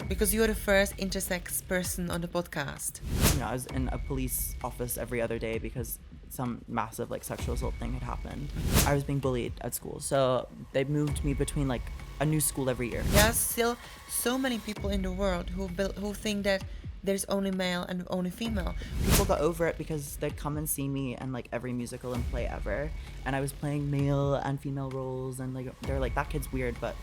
because you're the first intersex person on the podcast. You know, I was in a police office every other day because some massive like sexual assault thing had happened. I was being bullied at school, so they moved me between like a new school every year. There's still so many people in the world who think that there's only male and only female. People got over it because they'd come and see me and like every musical and play ever, and I was playing male and female roles, and like they're like, that kid's weird, but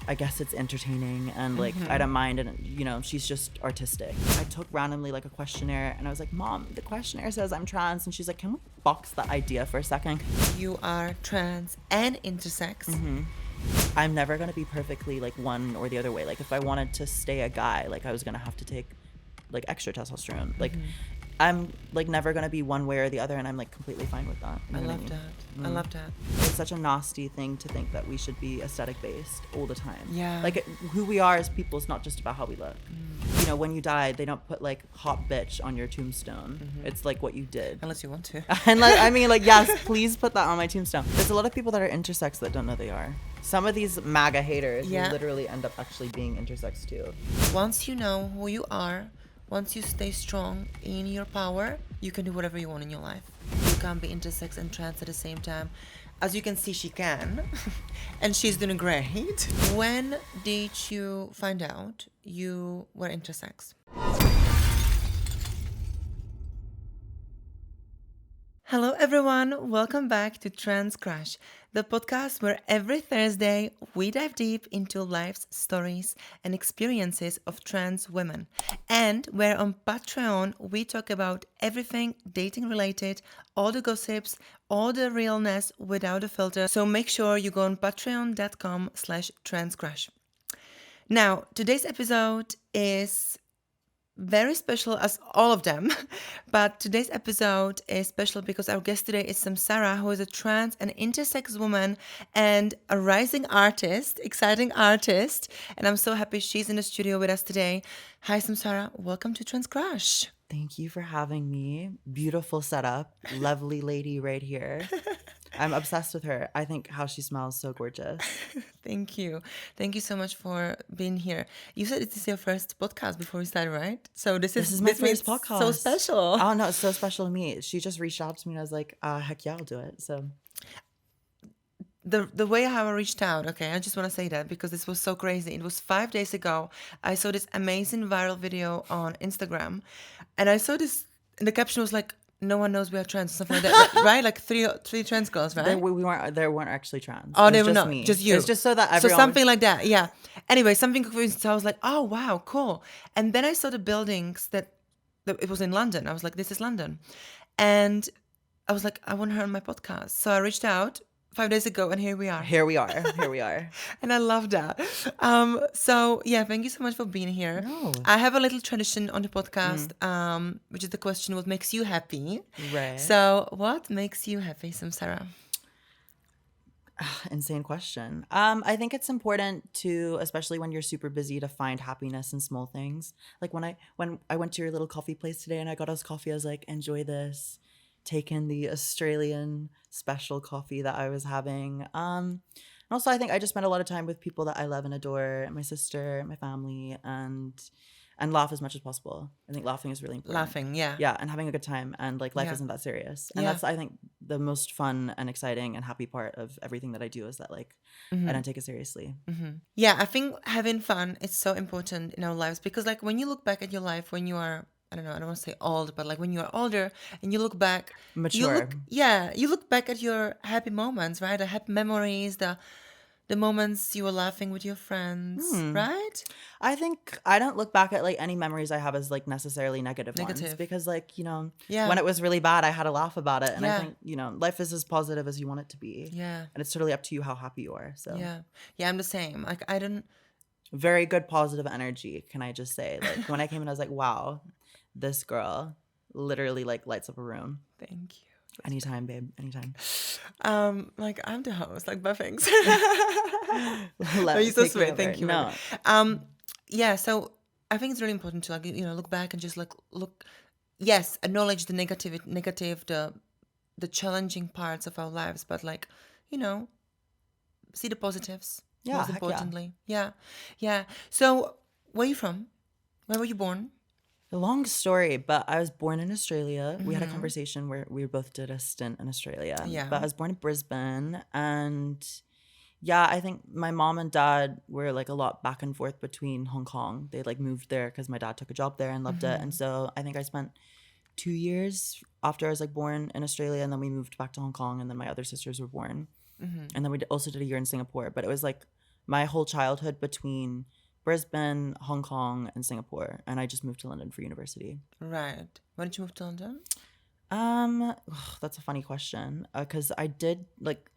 I guess it's entertaining, and like I don't mind, and you know, she's just artistic. I took randomly like a questionnaire, and I was like, Mom, the questionnaire says I'm trans, and she's like, can we box that idea for a second? You are trans and intersex. I'm never gonna be perfectly like one or the other way. Like if I wanted to stay a guy, like I was gonna have to take like extra testosterone. Like I'm like never gonna be one way or the other, and I'm like completely fine with that. You I know what love mean? that. I love that. It's such a nasty thing to think that we should be aesthetic based all the time. Yeah. Like who we are as people is not just about how we look. You know, when you die, they don't put like hot bitch on your tombstone. It's like what you did. Unless you want to. And like, I mean, like, yes, please put that on my tombstone. There's a lot of people that are intersex that don't know they are. Some of these MAGA haters will literally end up actually being intersex too. Once you know who you are, once you stay strong in your power, you can do whatever you want in your life. You can't be intersex and trans at the same time. As you can see, she can. And she's doing great. When did you find out you were intersex? Hello everyone, welcome back to Trans Crash, the podcast where every Thursday we dive deep into life's stories and experiences of trans women, and where on Patreon we talk about everything dating related, all the gossips, all the realness without a filter. So make sure you go on patreon.com/transcrash. Now, today's episode is very special as all of them, but today's episode is special because our guest today is Samsara, who is a trans and intersex woman and a rising artist, exciting artist, and I'm so happy she's in the studio with us today. Hi Samsara, welcome to Trans Crash. Thank you for having me. Beautiful setup. Lovely lady right here. I'm obsessed with her. I think how she smells so gorgeous. Thank you. Thank you so much for being here. You said this is your first podcast before we started, right? So this is my first podcast. So special. Oh no, it's so special to me. She just reached out to me and I was like, heck yeah, I'll do it. So the way how I reached out, okay, I just want to say that because this was so crazy. It was 5 days ago. I saw this amazing viral video on Instagram, and I saw this, and the caption was like, "No one knows we are trans," something like that, right? Like three trans girls, right? There weren't actually trans. Oh, it they was were just not, me. just you. It's just so that everyone. So something like that, yeah. Anyway, something confused. So I was like, "Oh wow, cool." And then I saw the buildings that it was in London. I was like, "This is London," and I was like, "I want her on my podcast." So I reached out 5 days ago, and here we are. Here we are. And I love that. So yeah, thank you so much for being here. No. I have a little tradition on the podcast, which is the question, what makes you happy? Right. So what makes you happy, Samsara? Insane question. I think it's important to, especially when you're super busy, to find happiness in small things. Like when I went to your little coffee place today and I got us coffee, I was like, enjoy this. Take in the Australian special coffee that I was having. And also I think I just spent a lot of time with people that I love and adore, my sister, my family, and laugh as much as possible. I think laughing is really important. Laughing, yeah. Yeah, and having a good time, and like life Yeah. isn't that serious. And Yeah. that's, I think, the most fun and exciting and happy part of everything that I do is that like I don't take it seriously. Yeah, I think having fun is so important in our lives because like when you look back at your life when you are, I don't know, I don't want to say old, but like when you are older and you look back, Mature. you look back at your happy moments, right? The happy memories, the moments you were laughing with your friends, right? I think I don't look back at like any memories I have as like necessarily negative ones, because like, you know, when it was really bad, I had a laugh about it. And I think, you know, life is as positive as you want it to be. Yeah. And it's totally up to you how happy you are. So Yeah, I'm the same. Like I don't. Very good positive energy, can I just say. Like when I came in, I was like, wow, this girl literally like lights up a room. Thank you. Anytime, babe. Anytime. Like I'm the host, like but thanks. You're so sweet. Thank you. No. Yeah, so I think it's really important to like, you know, look back and just like look, yes, acknowledge the negative, the challenging parts of our lives, but like, you know, see the positives. Yeah, most heck yeah. importantly. Yeah. So Where are you from? Where were you born? A long story, but I was born in Australia. We had a conversation where we both did a stint in Australia. Yeah. But I was born in Brisbane, and yeah, I think my mom and dad were like a lot back and forth between Hong Kong. They like moved there because my dad took a job there and loved it. And so I think I spent 2 years after I was like born in Australia, and then we moved back to Hong Kong, and then my other sisters were born. And then we also did a year in Singapore. But it was like my whole childhood between Brisbane, Hong Kong, and Singapore. And I just moved to London for university. Right. When did you move to London? That's a funny question. Cause I did like,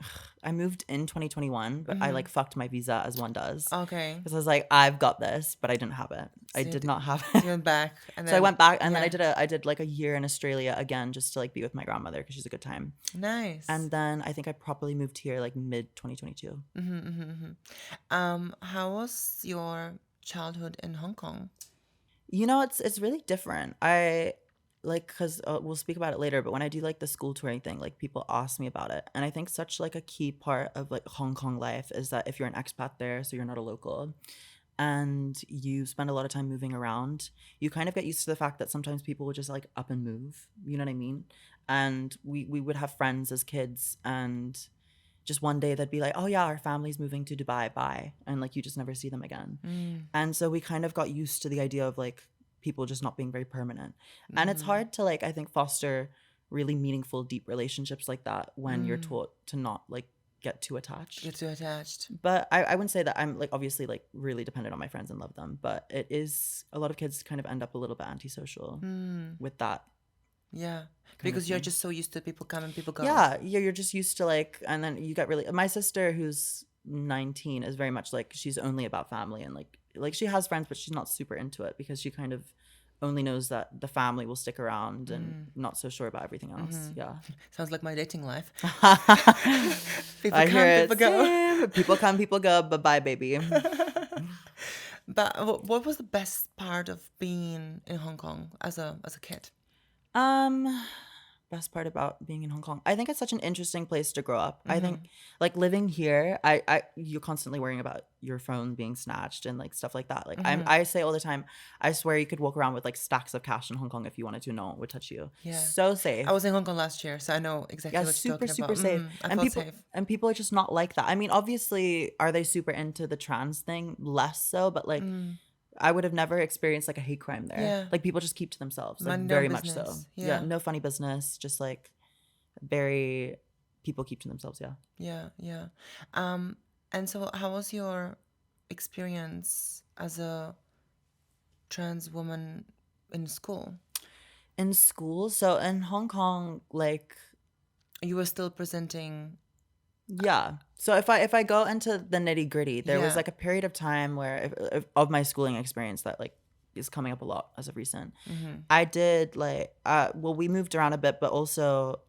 I moved in 2021, but I like fucked my visa as one does. Okay. Cause I was like, I've got this, but I didn't have it. I did not have You it. went back, and So I then went back, and then yeah. I did like a year in Australia again, just to like be with my grandmother because she's a good time. Nice. And then I think I properly moved here like mid 2022. How was your childhood in Hong Kong? You know, it's really different. I like because we'll speak about it later, but when I do like the school touring thing, like people ask me about it, and I think such like a key part of like Hong Kong life is that if you're an expat there, so you're not a local, and you spend a lot of time moving around, you kind of get used to the fact that sometimes people will just like up and move. You know what I mean? And we would have friends as kids, and just one day they'd be like, oh yeah, our family's moving to Dubai, bye, and like you just never see them again. And so we kind of got used to the idea of like people just not being very permanent. And it's hard to like I think foster really meaningful deep relationships like that when you're taught to not like get too attached. Get too attached. But I wouldn't say that I'm like obviously like really dependent on my friends and love them, but it is a lot of kids kind of end up a little bit antisocial with that. Yeah. Because you're just so used to people come and people go. Yeah, you're just used to like, and then you get really. My sister, who's 19, is very much like she's only about family, and like she has friends, but she's not super into it because she kind of only knows that the family will stick around and not so sure about everything else. Yeah, Sounds like my dating life. people People I hear come, it. people go. Same. People come, people go. Bye bye, baby. But what was the best part of being in Hong Kong as a kid? Um, Best part about being in Hong Kong, I think it's such an interesting place to grow up. I think like living here, you're constantly worrying about your phone being snatched and like stuff like that. Like I say all the time, I swear you could walk around with like stacks of cash in Hong Kong if you wanted to. No one would touch you. Yeah. So safe. I was in Hong Kong last year, so I know exactly Yeah, what you're super, talking super about. safe. I And felt people safe. and people are just not like that. I mean, obviously, are they super into the trans thing? Less so, but like I would have never experienced like a hate crime there. Yeah. Like people just keep to themselves, like Mind their very own much so. business. Yeah, Yeah. no funny business, just like very people keep to themselves. Yeah. Yeah, yeah. And so how was your experience as a trans woman in school? In school, so in Hong Kong, like You were still presenting. yeah. So if I go into the nitty gritty, there was Yeah. like a period of time where of my schooling experience that like is coming up a lot as of recent. I did like well we moved around a bit, but also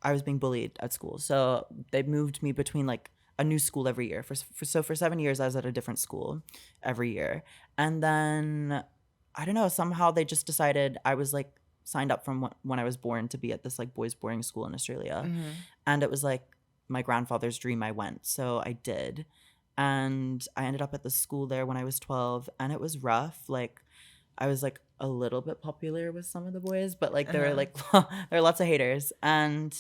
I was being bullied at school. So they moved me between like a new school every year. For 7 years I was at a different school every year. And then I don't know, somehow they just decided I was like signed up from when I was born to be at this like boys boarding school in Australia. And it was like my grandfather's dream. I went. So I did. And I ended up at the school there when I was 12, and it was rough. Like I was like a little bit popular with some of the boys, but like there were like there were lots of haters. And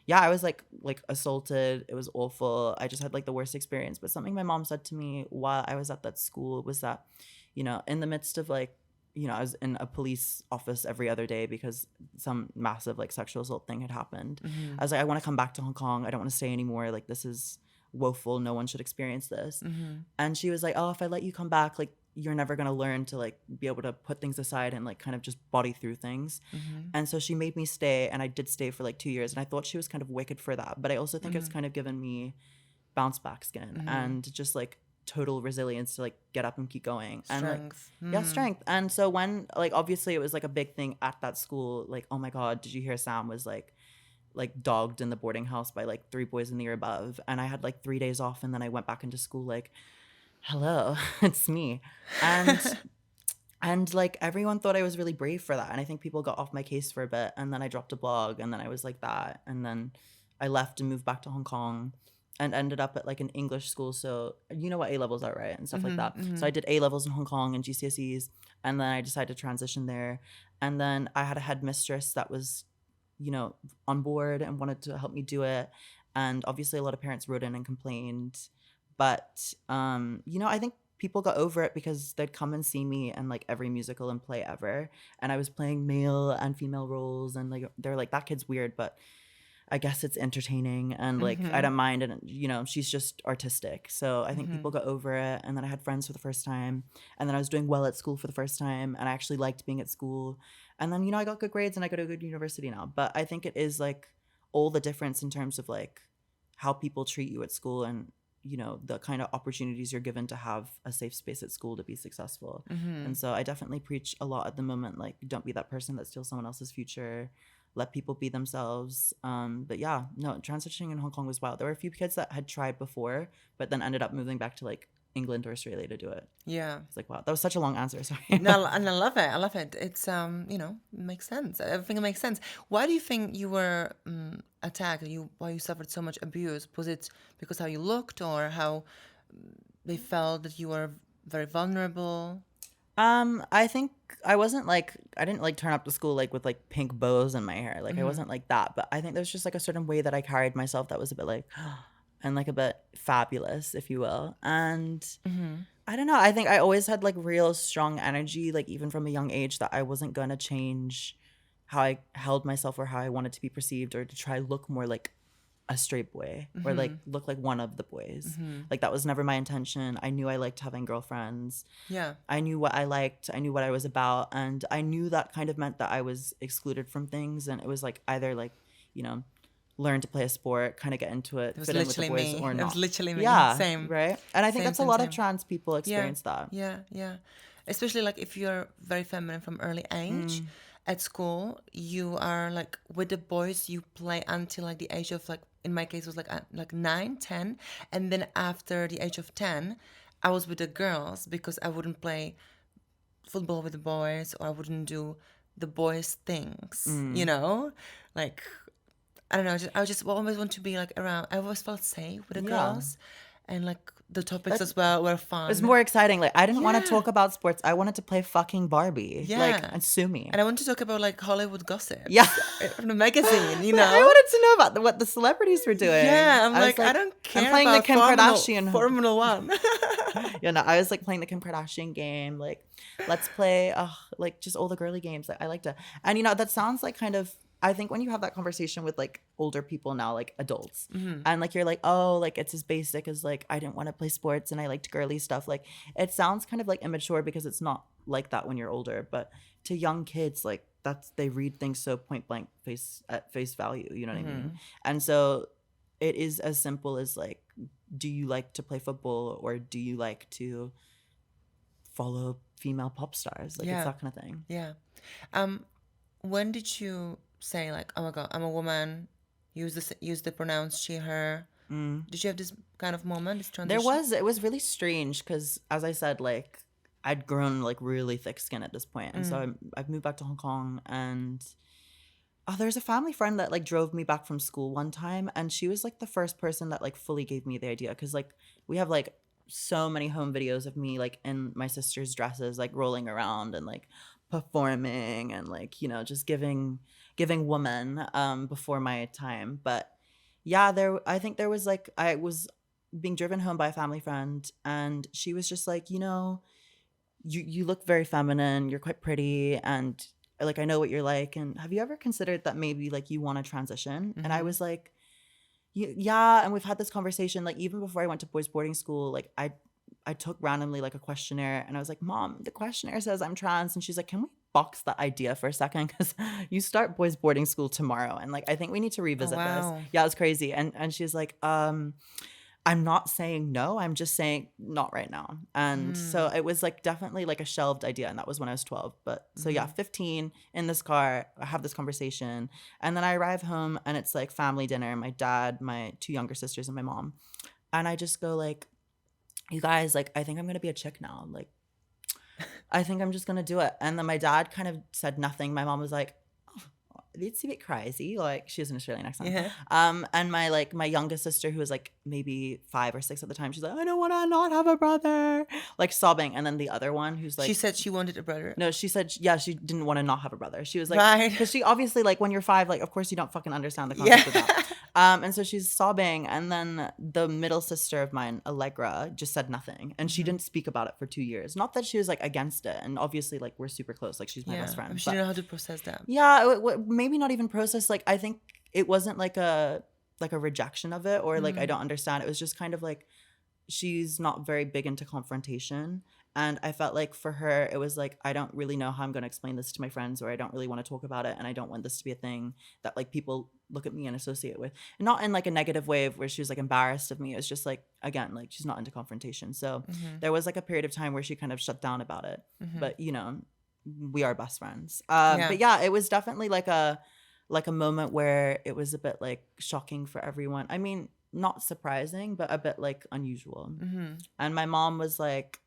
yeah, I was like assaulted. It was awful. I just had like the worst experience. But something my mom said to me while I was at that school was that, you know, in the midst of like, you know, I was in a police office every other day because some massive like sexual assault thing had happened. I was like, I want to come back to Hong Kong. I don't want to stay anymore. Like this is woeful. No one should experience this. And she was like, oh, if I let you come back, like you're never going to learn to like be able to put things aside and like kind of just body through things. And so she made me stay, and I did stay for like 2 years, and I thought she was kind of wicked for that, but I also think it's kind of given me bounce back skin and just like total resilience to like get up and keep going. And like yeah, strength. And so when like obviously it was like a big thing at that school, like, oh my god, did you hear Sam was like dogged in the boarding house by like 3 boys in the year above? And I had like 3 days off, and then I went back into school like, hello, it's me. And like everyone thought I was really brave for that, and I think people got off my case for a bit, and then I dropped a blog, and then I was like that, and then I left and moved back to Hong Kong. and ended up at like an English school. So you know what A levels are, right? And stuff like Mm-hmm, that. So mm-hmm. I did A levels in Hong Kong and GCSEs, and then I decided to transition there. And then I had a headmistress that was, you know, on board and wanted to help me do it. And obviously, a lot of parents wrote in and complained. But you know, I think people got over it because they'd come and see me in like every musical and play ever, and I was playing male and female roles, and like they're like, that kid's weird, but I guess it's entertaining, and like I Mm-hmm. don't mind, and you know, she's just artistic. So I think Mm-hmm. people got over it, and then I had friends for the first time, and then I was doing well at school for the first time, and I actually liked being at school. And then, you know, I got good grades and I go to a good university now. But I think it is like all the difference in terms of like how people treat you at school, and you know, the kind of opportunities you're given to have a safe space at school to be successful. Mm-hmm. And so I definitely preach a lot at the moment, like, don't be that person that steals someone else's future, let people be themselves. But yeah, no, transitioning in Hong Kong was wild. There were a few kids that had tried before, but then ended up moving back to like England or Australia to do it. Yeah. It's like, wow, that was such a long answer. Sorry. No, and I love it. I love it. It's you know, makes sense. Everything makes sense. Why do you think you were attacked? Why you suffered so much abuse? Was it because how you looked, or how they felt that you were very vulnerable? I think I wasn't like, I didn't like turn up to school like with like pink bows in my hair. Like I wasn't like that, but I think there's just like a certain way that I carried myself that was a bit like and like a bit fabulous, if you will. And I don't know, I think I always had like real strong energy, like even from a young age, that I wasn't gonna change how I held myself or how I wanted to be perceived, or to try look more like a straight boy, or like look like one of the boys. Like that was never my intention. I knew I liked having girlfriends. Yeah. I knew what I liked. I knew what I was about. And I knew that kind of meant that I was excluded from things. And it was like either like, you know, learn to play a sport, kind of get into it, That was fit in with the literally boys, me. or That was not. literally me. Yeah, Same. right. And I think Same, that's a same, lot of same. trans people Yeah, experience that. yeah, yeah. Especially like if you're very feminine from early age, at school, you are like with the boys, you play until like the age of like, in my case was like 9, 10, and then after the age of 10, I was with the girls because I wouldn't play football with the boys, or I wouldn't do the boys things, you know? Like I don't know, I just always want to be like around. I always felt safe with the Yeah. girls, and like the topics That as well were was fun. more exciting. Like I didn't want to Yeah, talk about sports. I wanted to play fucking Barbie. Like, yeah. and sue me. And I want to talk about like Hollywood Yeah. gossips from the magazine, you Like, I know? wanted to know about what the celebrities were doing. Yeah, I'm I was like, I like, don't I'm care playing the about Kim Kardashian. Formula One. Yeah, no, I was like playing the Kim Kardashian game. Like, let's play, like just all the girly games. Like, I liked it. And you know, that sounds like kind of. I think when you have that conversation with like older people now, like adults, and like you're like, oh, like it's as basic as like I didn't want to play sports and I liked girly stuff. Like, it sounds kind of like immature because it's not like that when you're older. But to young kids, like that's, they read things so point blank at face value. You know what I mean? And so it is as simple as like, do you like to play football, or do you like to follow female pop stars? Like, it's Yeah, that kind of thing. yeah. Um, when did you say like, oh my God, I'm a woman, use the pronouns she, her? Did you have this kind of moment, this transition? It was really strange because, as I said, like I'd grown like really thick skin at this point, and so I've moved back to Hong Kong, and there's a family friend that like drove me back from school one time, and she was like the first person that like fully gave me the idea, because like we have like so many home videos of me like in my sister's dresses, like rolling around and like performing, and like, you know, just giving woman before my time. But yeah, I think there was like, I was being driven home by a family friend, and she was just like, you know, you look very feminine, you're quite pretty, and like I know what you're like, and have you ever considered that maybe like you want to transition? And I was like, yeah. And we've had this conversation like even before I went to boys boarding school. Like I took randomly like a questionnaire, and I was like, Mom, the questionnaire says I'm trans. And she's like, can we box that idea for a second, because you start boys boarding school tomorrow, and like I think we need to Oh revisit this. wow. Yeah, it was crazy. And she's like, I'm not saying no, I'm just saying not right now. And so it was like definitely like a shelved idea. And that was when I was 12. But so yeah, 15 in this car, I have this conversation. And then I arrive home, and it's like family dinner, my dad, my two younger sisters, and my mom. And I just go like, you guys, like, I think I'm going to be a chick now. Like, I think I'm just going to do it. And then my dad kind of said nothing. My mom was like, it's a bit crazy. Like, she has an Australian accent. Yeah. And my youngest sister, who was like maybe 5 or 6 at the time, she's like, I don't want to not have a brother, like sobbing. And then the other one, who's like, She said she wanted a brother. no, she said, yeah, she didn't want to not have a brother. She was like, Right. because she obviously, like, when you're 5, like, of course you don't fucking understand the concept of that. And so she's sobbing. And then the middle sister of mine, Allegra, just said nothing. And she didn't speak about it for 2 years. Not that she was like against it. And obviously, like, we're super close. Like, she's my best friend. She didn't know how to process that. Yeah, maybe not even process. Like, I think it wasn't like a rejection of it, or like I don't understand. It was just kind of like, she's not very big into confrontation. And I felt like for her, it was like, I don't really know how I'm going to explain this to my friends, or I don't really want to talk about it. And I don't want this to be a thing that like people look at me and associate with. And not in like a negative way of where she was like embarrassed of me. It was just like, again, like she's not into confrontation. So there was like a period of time where she kind of shut down about it. But, you know, we are best friends. But yeah, it was definitely like a moment where it was a bit like shocking for everyone. I mean, not surprising, but a bit like unusual. And my mom was like,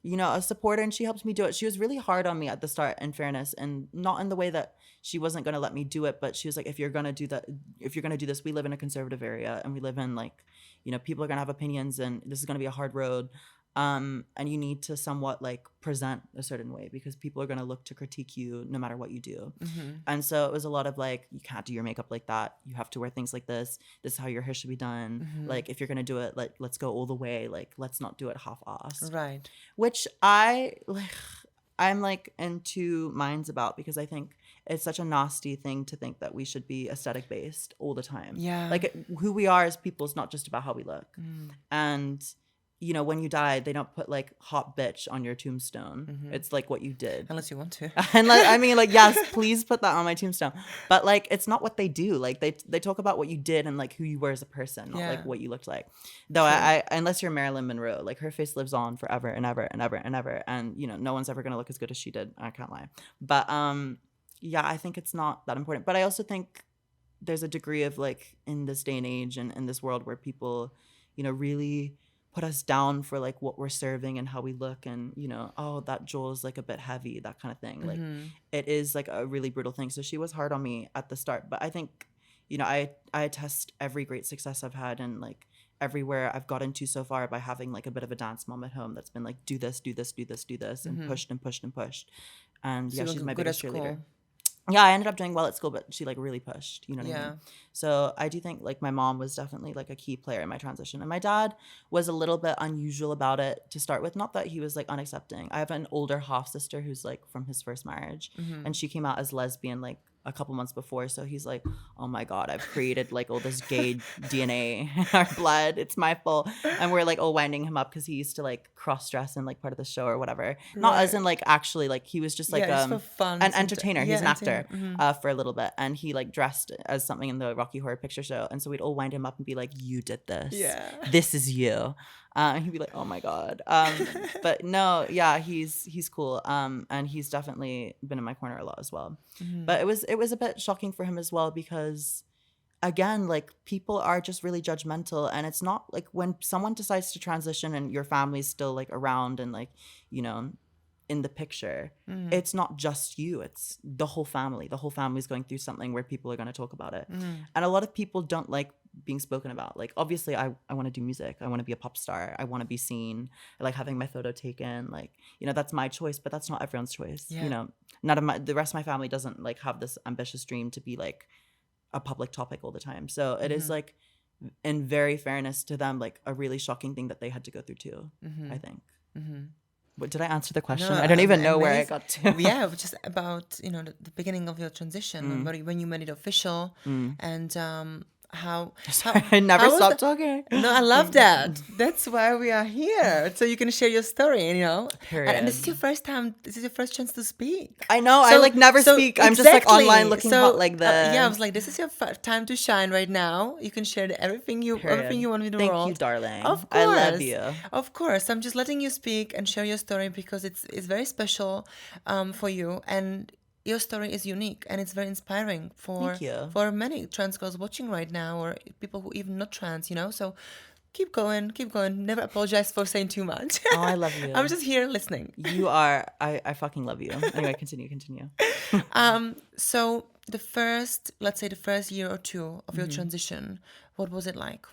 you know, a supporter, and she helped me do it. She was really hard on me at the start, in fairness, and not in the way that she wasn't going to let me do it, but she was like, if you're going to do this, we live in a conservative area, and we live in like, you know, people are going to have opinions, and this is going to be a hard road. And you need to somewhat like present a certain way, because people are going to look to critique you no matter what you do. And so it was a lot of like, you can't do your makeup like that. You have to wear things like this. This is how your hair should be done. Like, if you're going to do it, like, let's go all the way. Like, let's not do it half-assed. Right. Which I'm like in two minds about, because I think it's such a nasty thing to think that we should be aesthetic based all the time. Yeah. Like, who we are as people is not just about how we look. And you know, when you die, they don't put like hot bitch on your tombstone. It's like what you did. Unless you want to. And like, I mean, like, yes, please put that on my tombstone. But like, it's not what they do. Like, they talk about what you did and like who you were as a person, not like what you looked like. Though I unless you're Marilyn Monroe, like her face lives on forever and ever and ever and ever. And you know, no one's ever gonna look as good as she did. I can't lie. But yeah, I think it's not that important. But I also think there's a degree of like, in this day and age and in this world where people, you know, really put us down for like what we're serving and how we look, and you know, oh, that jewel is like a bit heavy, that kind of thing. Like, it is like a really brutal thing. So she was hard on me at the start, but I think, you know, I attest every great success I've had, and like everywhere I've gotten to so far, by having like a bit of a dance mom at home that's been like, do this, do this, do this, do this, and pushed and pushed and pushed. And yeah, she's my biggest cheerleader. Yeah, I ended up doing well at school, but she like really pushed, you know what I mean? So I do think like my mom was definitely like a key player in my transition. And my dad was a little bit unusual about it to start with. Not that he was like unaccepting. I have an older half sister who's like from his first marriage, and she came out as lesbian like a couple months before. So he's like, oh my God, I've created like all this gay DNA in our blood. It's my fault. And we're like all winding him up, because he used to like cross dress in like part of the show or whatever. Not as in like actually, like he was just like for fun, an entertainer. He's an actor for a little bit. And he like dressed as something in the Rocky Horror Picture Show. And so we'd all wind him up and be like, you did this. Yeah. This is you. And he'd be like, oh my God. But no, yeah, he's cool. And he's definitely been in my corner a lot as well. But it was a bit shocking for him as well, because again, like people are just really judgmental, and it's not like when someone decides to transition and your family's still like around and like, you know, in the picture, it's not just you, it's the whole family. The whole family's going through something where people are going to talk about it. And a lot of people don't like being spoken about. Like, obviously I want to do music, I want to be a pop star, I want to be seen, I like having my photo taken, like, you know, that's my choice, but that's not everyone's choice. You know, the rest of my family doesn't like have this ambitious dream to be like a public topic all the time. So it is like, in very fairness to them, like a really shocking thing that they had to go through too, I think. What, did I answer the question? No, I don't even know where I got to. Yeah, just about, you know, the beginning of your transition, when you made it official, and how I never stopped talking. No, I love that. That's why we are here, so you can share your story, you know. Period. And this is your first time. This is your first chance to speak. I know. So, I like never speak. I'm just like online looking hot like this. Yeah, I was like, this is your time to shine right now. You can share everything you want with the world. Thank you, darling. Of course, I love you. Of course, I'm just letting you speak and share your story, because it's very special for you, and your story is unique, and it's very inspiring for many trans girls watching right now, or people who even not trans, you know. So keep going. Never apologize for saying too much. Oh, I love you. I'm just here listening. You are. I fucking love you. Anyway, continue. So let's say the first year or two of your transition, what was it like?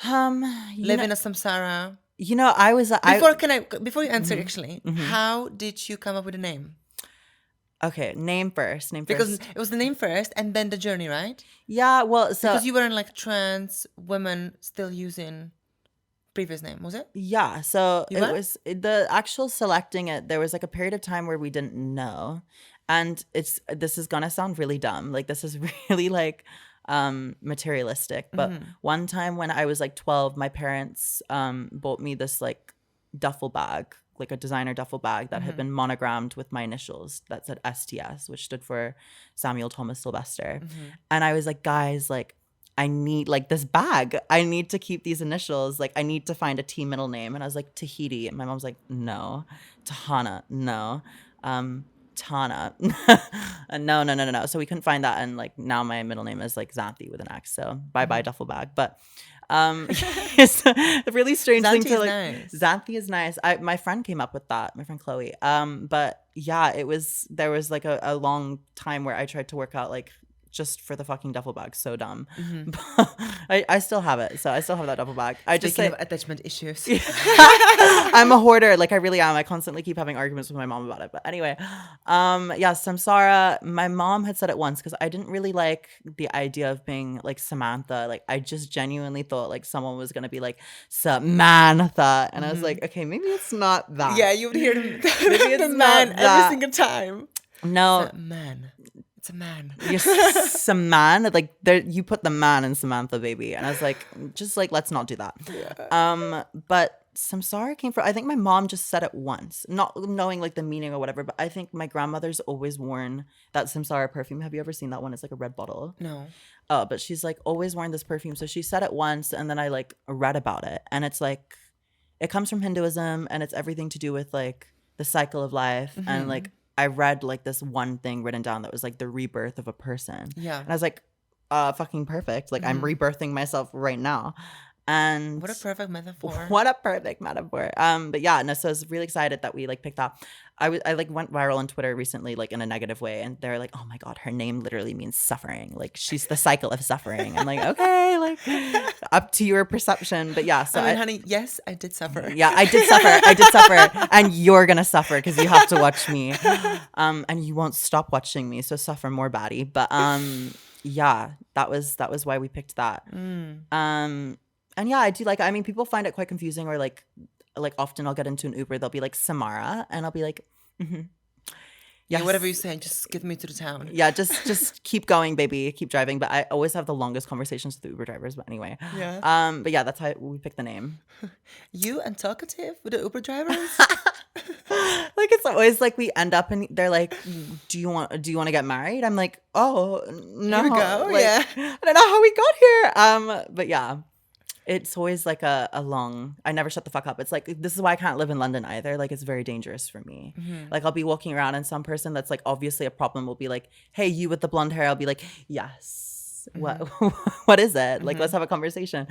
Um, you know, Living as Samsara. I Before you answer, actually, how did you come up with the name? okay, name first. Because it was the name first and then the journey, right? Yeah, well, so Because you weren't like trans women still using previous name, was it? yeah, so You it were? was the actual selecting it. There was like a period of time where we didn't know, and this is gonna sound really dumb. Like this is really like materialistic. But one time when I was like 12, my parents bought me this like duffel bag, like a designer duffel bag that had been monogrammed with my initials that said STS, which stood for Samuel Thomas Sylvester. And I was like, guys, like I need like this bag. I need to keep these initials. Like I need to find a T middle name. And I was like, Tahiti. And my mom's like, no. Tahana, no. Tana. No. So we couldn't find that. And like now my middle name is like Xanthi with an X. So bye duffel bag. But it's a really strange thing Xanthi to is like nice. Xanthi is nice. My friend came up with that, my friend Chloe. But yeah, there was like a long time where I tried to work out like just for the fucking duffel bag. So dumb. I still have it. So I still have that duffel bag. I just Speaking say of attachment issues. I'm a hoarder. Like I really am. I constantly keep having arguments with my mom about it. But anyway, yeah, Samsara, my mom had said it once because I didn't really like the idea of being like Samantha. Like I just genuinely thought like someone was gonna be like Samantha. And I was like, okay, maybe it's not that. Yeah, you would hear Maybe the it's man not every that. single time. No, It's a man. It's a man. you're Saman. Like there, you put the man in Samantha, baby. And I was like, just like let's not do that. But Samsara came from. I think my mom just said it once, not knowing like the meaning or whatever. But I think my grandmother's always worn that Samsara perfume. Have you ever seen that one? It's like a red bottle. No. Oh, but she's like always worn this perfume. So she said it once, and then I like read about it, and it's like it comes from Hinduism, and it's everything to do with like the cycle of life, and like I read like this one thing written down that was like the rebirth of a person. Yeah. And I was like, fucking perfect. Like I'm rebirthing myself right now. And What a perfect metaphor. what a perfect metaphor. But yeah, no, so I was really excited that we like picked that. I like went viral on Twitter recently, like in a negative way, and they're like, "Oh my god, her name literally means suffering. Like she's the cycle of suffering." I'm like, okay, like up to your perception. But yeah, so I mean, honey, yes, I did suffer. yeah, I did suffer, and you're gonna suffer because you have to watch me, and you won't stop watching me. So suffer more, baddie. But yeah, that was why we picked that. And yeah, I do like. I mean, people find it quite confusing, or like often I'll get into an Uber, they'll be like Samara, and I'll be like, Yeah, yes. whatever you say, just get me to the town. Yeah, just keep going, baby, keep driving. But I always have the longest conversations with the Uber drivers. But anyway, Yeah. but yeah, that's how we picked the name. You and talkative with the Uber drivers? Like it's always like we end up and they're like, do you want to get married? I'm like, oh no, Here we go, like, yeah. I don't know how we got here. But yeah. It's always like a long, I never shut the fuck up. It's like, this is why I can't live in London either. Like, it's very dangerous for me. Like, I'll be walking around and some person that's like obviously a problem will be like, hey, you with the blonde hair. I'll be like, yes. What is it? Like, let's have a conversation.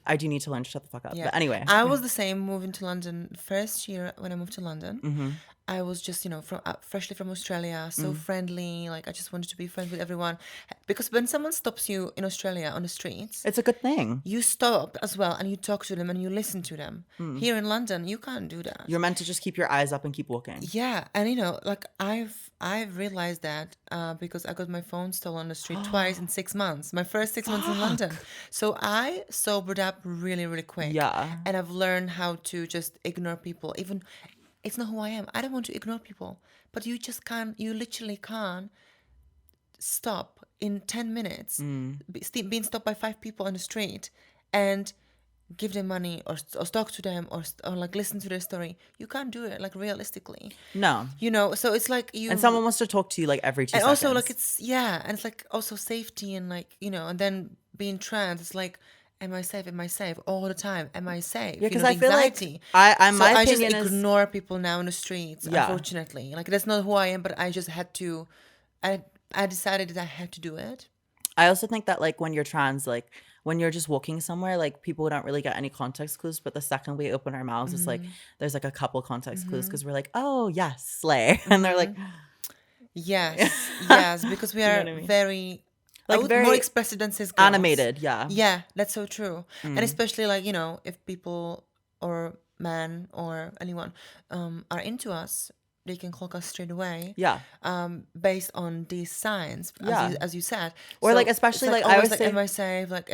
I do need to learn to shut the fuck up. Yeah. But anyway. I was the same moving to London. First year when I moved to London, I was just, from freshly from Australia, so friendly. Like I just wanted to be friends with everyone. Because when someone stops you in Australia on the streets, It's a good thing. you stop as well and you talk to them and you listen to them. Here in London, you can't do that. You're meant to just keep your eyes up and keep walking. Yeah, and like I've realized that because I got my phone stolen on the street twice in 6 months. My first 6 months in London, so I sobered up really, really quick. Yeah. And I've learned how to just ignore people. Even it's not who I am. I don't want to ignore people, but you just can't. You literally can't stop in 10 minutes being stopped by 5 people on the street and give them money or talk to them or like listen to their story. You can't do it like realistically. No. So it's like you And someone wants to talk to you like every 2 and seconds. also like and it's like also safety and like and then being trans, it's like am I safe all the time? Am I safe? Yeah, because the I feel like anxiety. my I opinion just is ignore people now in the streets. Yeah. Unfortunately, like that's not who I am, but I just had to. I decided that I had to do it. I also think that like when you're trans, like when you're just walking somewhere, like people don't really get any context clues. But the second we open our mouths, it's like there's like a couple context clues because we're like, oh yes, slay, and they're like, Yes, yes, because we Do you know are what I mean? very, I Like would more very expressive than cis girls. animated, yeah. Yeah, that's so true. And Mm. especially like, if people or man or anyone are into us, they can clock us straight away Yeah. based on these signs, Yeah. as you said. Or like So it's especially like like I always always like, am say I safe? Like,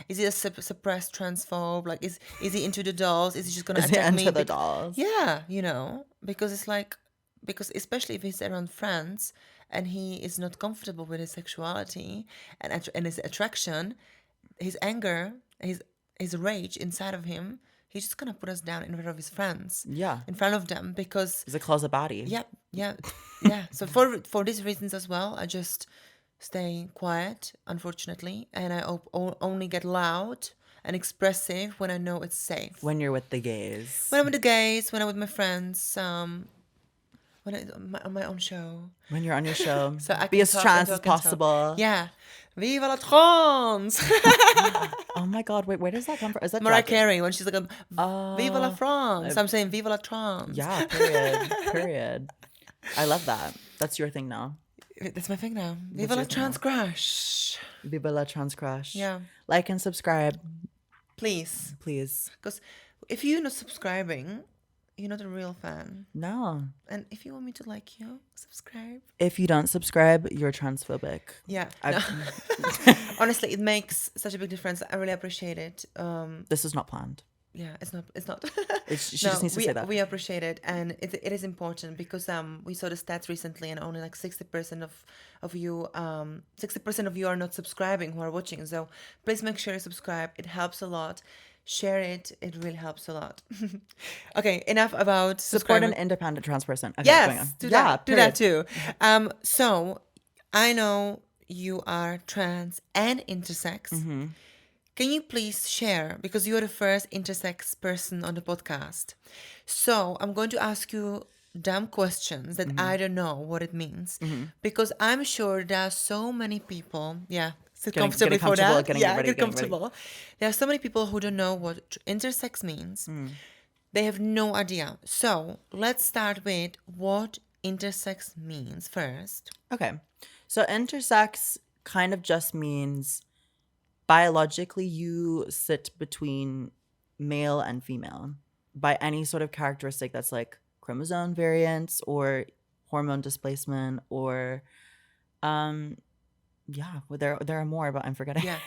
is he a suppressed transphobe? Like, is he into the dolls? Is he just gonna is it attack me? Enter the Dolls? Yeah, because it's like, because especially if he's around friends and he is not comfortable with his sexuality and his attraction, his anger, his rage inside of him, he's just gonna put us down in front of his friends, Yeah. in front of them, because Is it closet body? yeah, yeah, yeah. So for these reasons as well, I just stay quiet, unfortunately, and I only get loud and expressive when I know it's safe. When you're with the gays. When I'm with the gays, when I'm with my friends, when I on my own show, When you're on your show. so I Be can as talk and trans as talk and talk. possible. Yeah, viva la trans! Oh my god, wait, where does that come from? Is that Mariah Drag Race? Carey when she's like, "Viva la Oh, France." I'm saying "Viva la trans." yeah, period. Period. I love that. That's your thing now. That's my thing now. That's Viva la your thing trans now. crush. Viva la trans crush. Yeah, Like and subscribe, please, please. because if you're not subscribing, you're not a real fan. No. And if you want me to like you, subscribe. If you don't subscribe, you're transphobic. Yeah. I've- No. Honestly, it makes such a big difference. I really appreciate it. This is not planned. Yeah, it's not. It's not. She No, just needs to say that. we appreciate it, and it is important because we saw the stats recently, and only like 60% of you 60% of you are not subscribing who are watching. So please make sure you subscribe. It helps a lot. Share it. It really helps a lot. Okay, enough about Support an subscribing. independent trans person. Okay, going on. Yes, do Yeah, that. Do that period. too. So I know you are trans and intersex. Mm-hmm. Can you please share, because you're the first intersex person on the podcast. So I'm going to ask you dumb questions that I don't know what it means. Because I'm sure there are so many people, yeah, sit Getting comfortably for comfortable, that. getting Yeah, ready, get getting ready. comfortable. There are so many people who don't know what intersex means. They have no idea. So let's start with what intersex means first. Okay. So intersex kind of just means biologically you sit between male and female by any sort of characteristic that's like chromosome variants or hormone displacement or yeah, well, there are more, but I'm forgetting. Yeah.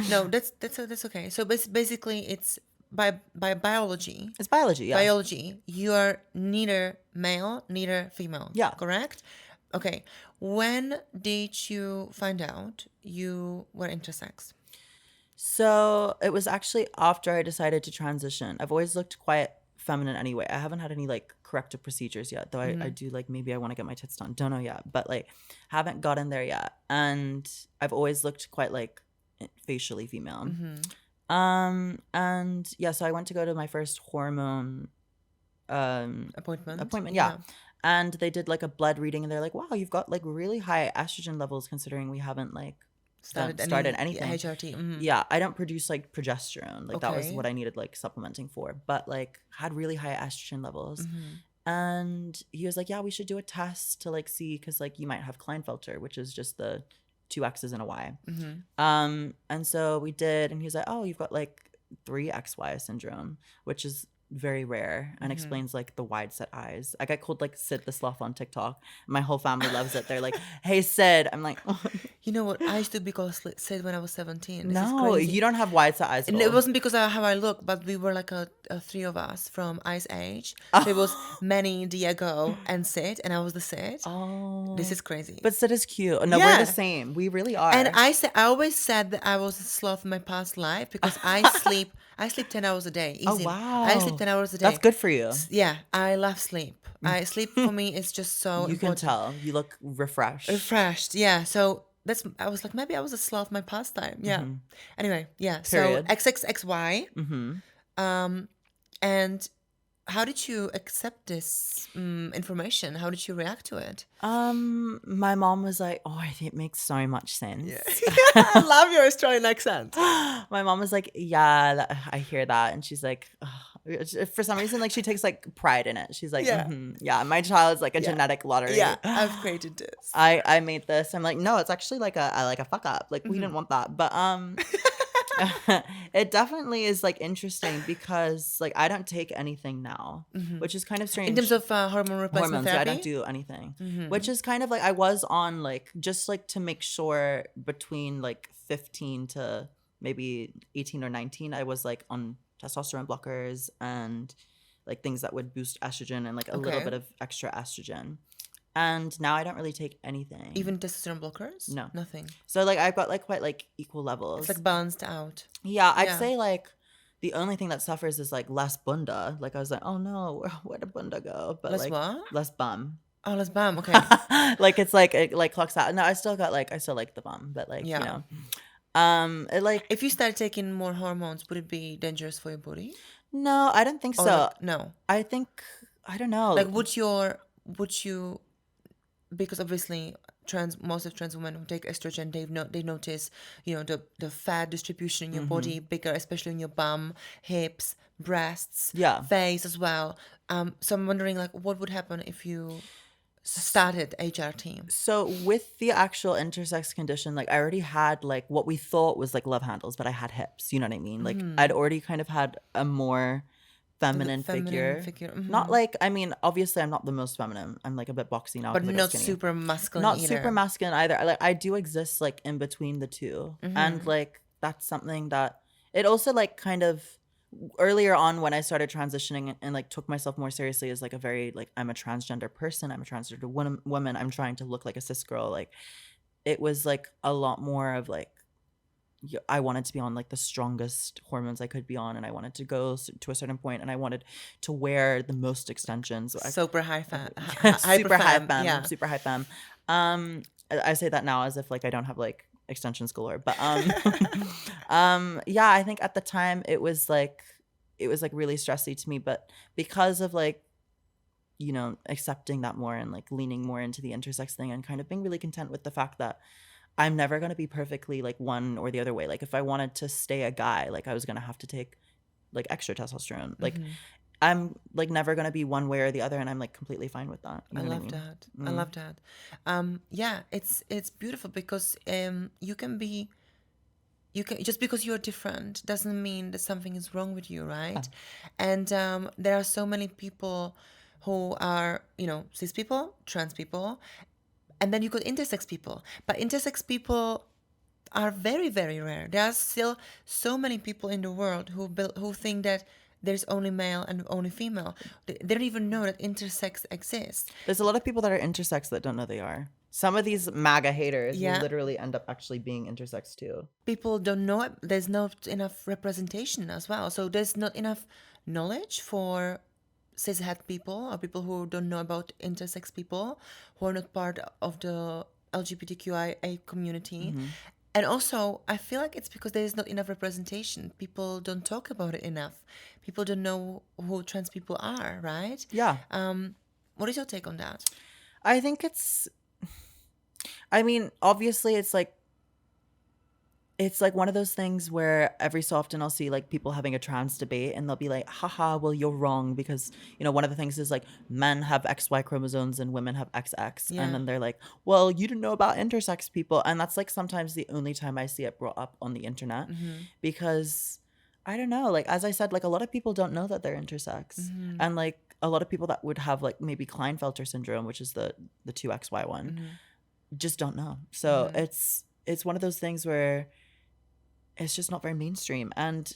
No, that's okay. So basically it's by biology. It's biology, yeah. Biology, you are neither male, neither female. Yeah. Correct? Okay. When did you find out you were intersex? So it was actually after I decided to transition. I've always looked quite feminine anyway. I haven't had any like corrective procedures yet, though I do like maybe I want to get my tits done. Don't know yet, but like haven't gotten there yet. And I've always looked quite like facially female. And yeah, so I went to go to my first hormone appointment, yeah. And they did like a blood reading and they're like, wow, you've got like really high estrogen levels considering we haven't like started anything. HRT. Yeah, I don't produce like progesterone. Like that was Okay. what I needed like supplementing for, but like had really high estrogen levels. And he was like, yeah, we should do a test to like see because like you might have Klinefelter, which is just the two X's and a Y. And so we did, and he was like, oh, you've got like 3XY syndrome, which is very rare and explains like the wide set eyes. I get called like Sid the Sloth on TikTok. My whole family loves it. They're like, hey Sid. I'm like, oh. You know what? I used to be called Sid when I was 17. This is No, crazy. you don't have wide set eyes at And all. it wasn't because of how I look, but we were like a three of us from Ice Age. So it was Manny, Diego, and Sid, and I was the Sid. Oh, This is crazy. but Sid is cute. No, we're Yeah. the same. We really are. And I always said that I was a sloth in my past life because I sleep 10 hours a day. oh Easy. wow, I sleep 10 hours a day. That's good for you. Yeah, I love sleep. Sleep for me is just so You can important. tell. You look refreshed. Refreshed, yeah. So I was like, maybe I was a sloth my past time. Yeah. Anyway, yeah. Period. So XXXY. Mm-hmm. And how did you accept this information? How did you react to it? My mom was like, "Oh, I think it makes so much sense." Yeah. I love your Australian accent. My mom was like, "Yeah, I hear that," and she's like, "Ugh." For some reason, like she takes like pride in it. She's like, Yeah. "Yeah, my child's like a Yeah. genetic lottery." Yeah, I've created this. I made this. I'm like, no, it's actually like a fuck up. Like we Mm-hmm. didn't want that, but it definitely is like interesting because like I don't take anything now, which is kind of In terms strange. of hormone replacement Hormones, I don't therapy? do anything, Mm-hmm. which is kind of like I was on like just like to make sure between like 15 to maybe 18 or 19, I was like on testosterone blockers and like things that would boost estrogen and like a little Okay. bit of extra estrogen. And now I don't really take anything. Even testosterone blockers? No. Nothing. So like I've got like quite like equal levels. It's like balanced out. Yeah, I'd Yeah. say like the only thing that suffers is like less bunda. Like I was like, oh no, where'd the bunda go? But Less like what? less bum. Oh, less bam. Okay. Like it's like it like clocks out. No, I still like the bum, but like Yeah. it like If you started taking more hormones, would it be dangerous for your body? no, I don't think Or so. like, no. I think I don't know. Like, would you, because obviously most of trans women who take estrogen, they notice, the fat distribution in your body bigger, especially in your bum, hips, breasts, Yeah. face as well. So I'm wondering, like, what would happen if you started HRT? So with the actual intersex condition, like I already had like what we thought was like love handles, but I had hips. You know what I mean? Like I'd already kind of had a more feminine figure. Not like, I mean, obviously I'm not the most feminine. I'm like a bit boxy now. But 'cause I got not skinny. super masculine Not either. super masculine either. Like I do exist like in between the two. And like that's something that it also like kind of earlier on when I started transitioning and like took myself more seriously as like a very like I'm a transgender person, I'm a transgender woman, I'm trying to look like a cis girl. Like it was like a lot more of like I wanted to be on like the strongest hormones I could be on, and I wanted to go to a certain point, and I wanted to wear the most extensions. Super high fat, Super high femme, yeah. super high femme. I say that now as if like I don't have like extensions galore, but yeah, I think at the time it was like really stressy to me, but because of like accepting that more and like leaning more into the intersex thing and kind of being really content with the fact that I'm never going to be perfectly like one or the other way. Like if I wanted to stay a guy, like I was going to have to take like extra testosterone. Like I'm like never going to be one way or the other, and I'm like completely fine with that. You I know what love mean? that. I love that. Yeah, it's beautiful because you can just because you're different doesn't mean that something is wrong with you, right? And there are so many people who are cis people, trans people, and then you got intersex people. But intersex people are very, very rare. There are still so many people in the world who think that there's only male and only female. They don't even know that intersex exists. There's a lot of people that are intersex that don't know they are. Some of these MAGA haters Yeah. will literally end up actually being intersex too. People don't know it. There's not enough representation as well. So there's not enough knowledge for cishet people or people who don't know about intersex people who are not part of the LGBTQIA community. And also, I feel like it's because there is not enough representation. People don't talk about it enough. People don't know who trans people are, right? Yeah. What is your take on that? I think I mean, obviously it's like one of those things where every so often I'll see like people having a trans debate and they'll be like, haha, well, you're wrong because, one of the things is like men have XY chromosomes and women have XX. Yeah. And then they're like, well, you didn't know about intersex people. And that's like sometimes the only time I see it brought up on the internet because I don't know, like, as I said, like a lot of people don't know that they're intersex. And like a lot of people that would have like maybe Klinefelter syndrome, which is the 2XY one, just don't know. So it's one of those things where it's just not very mainstream. And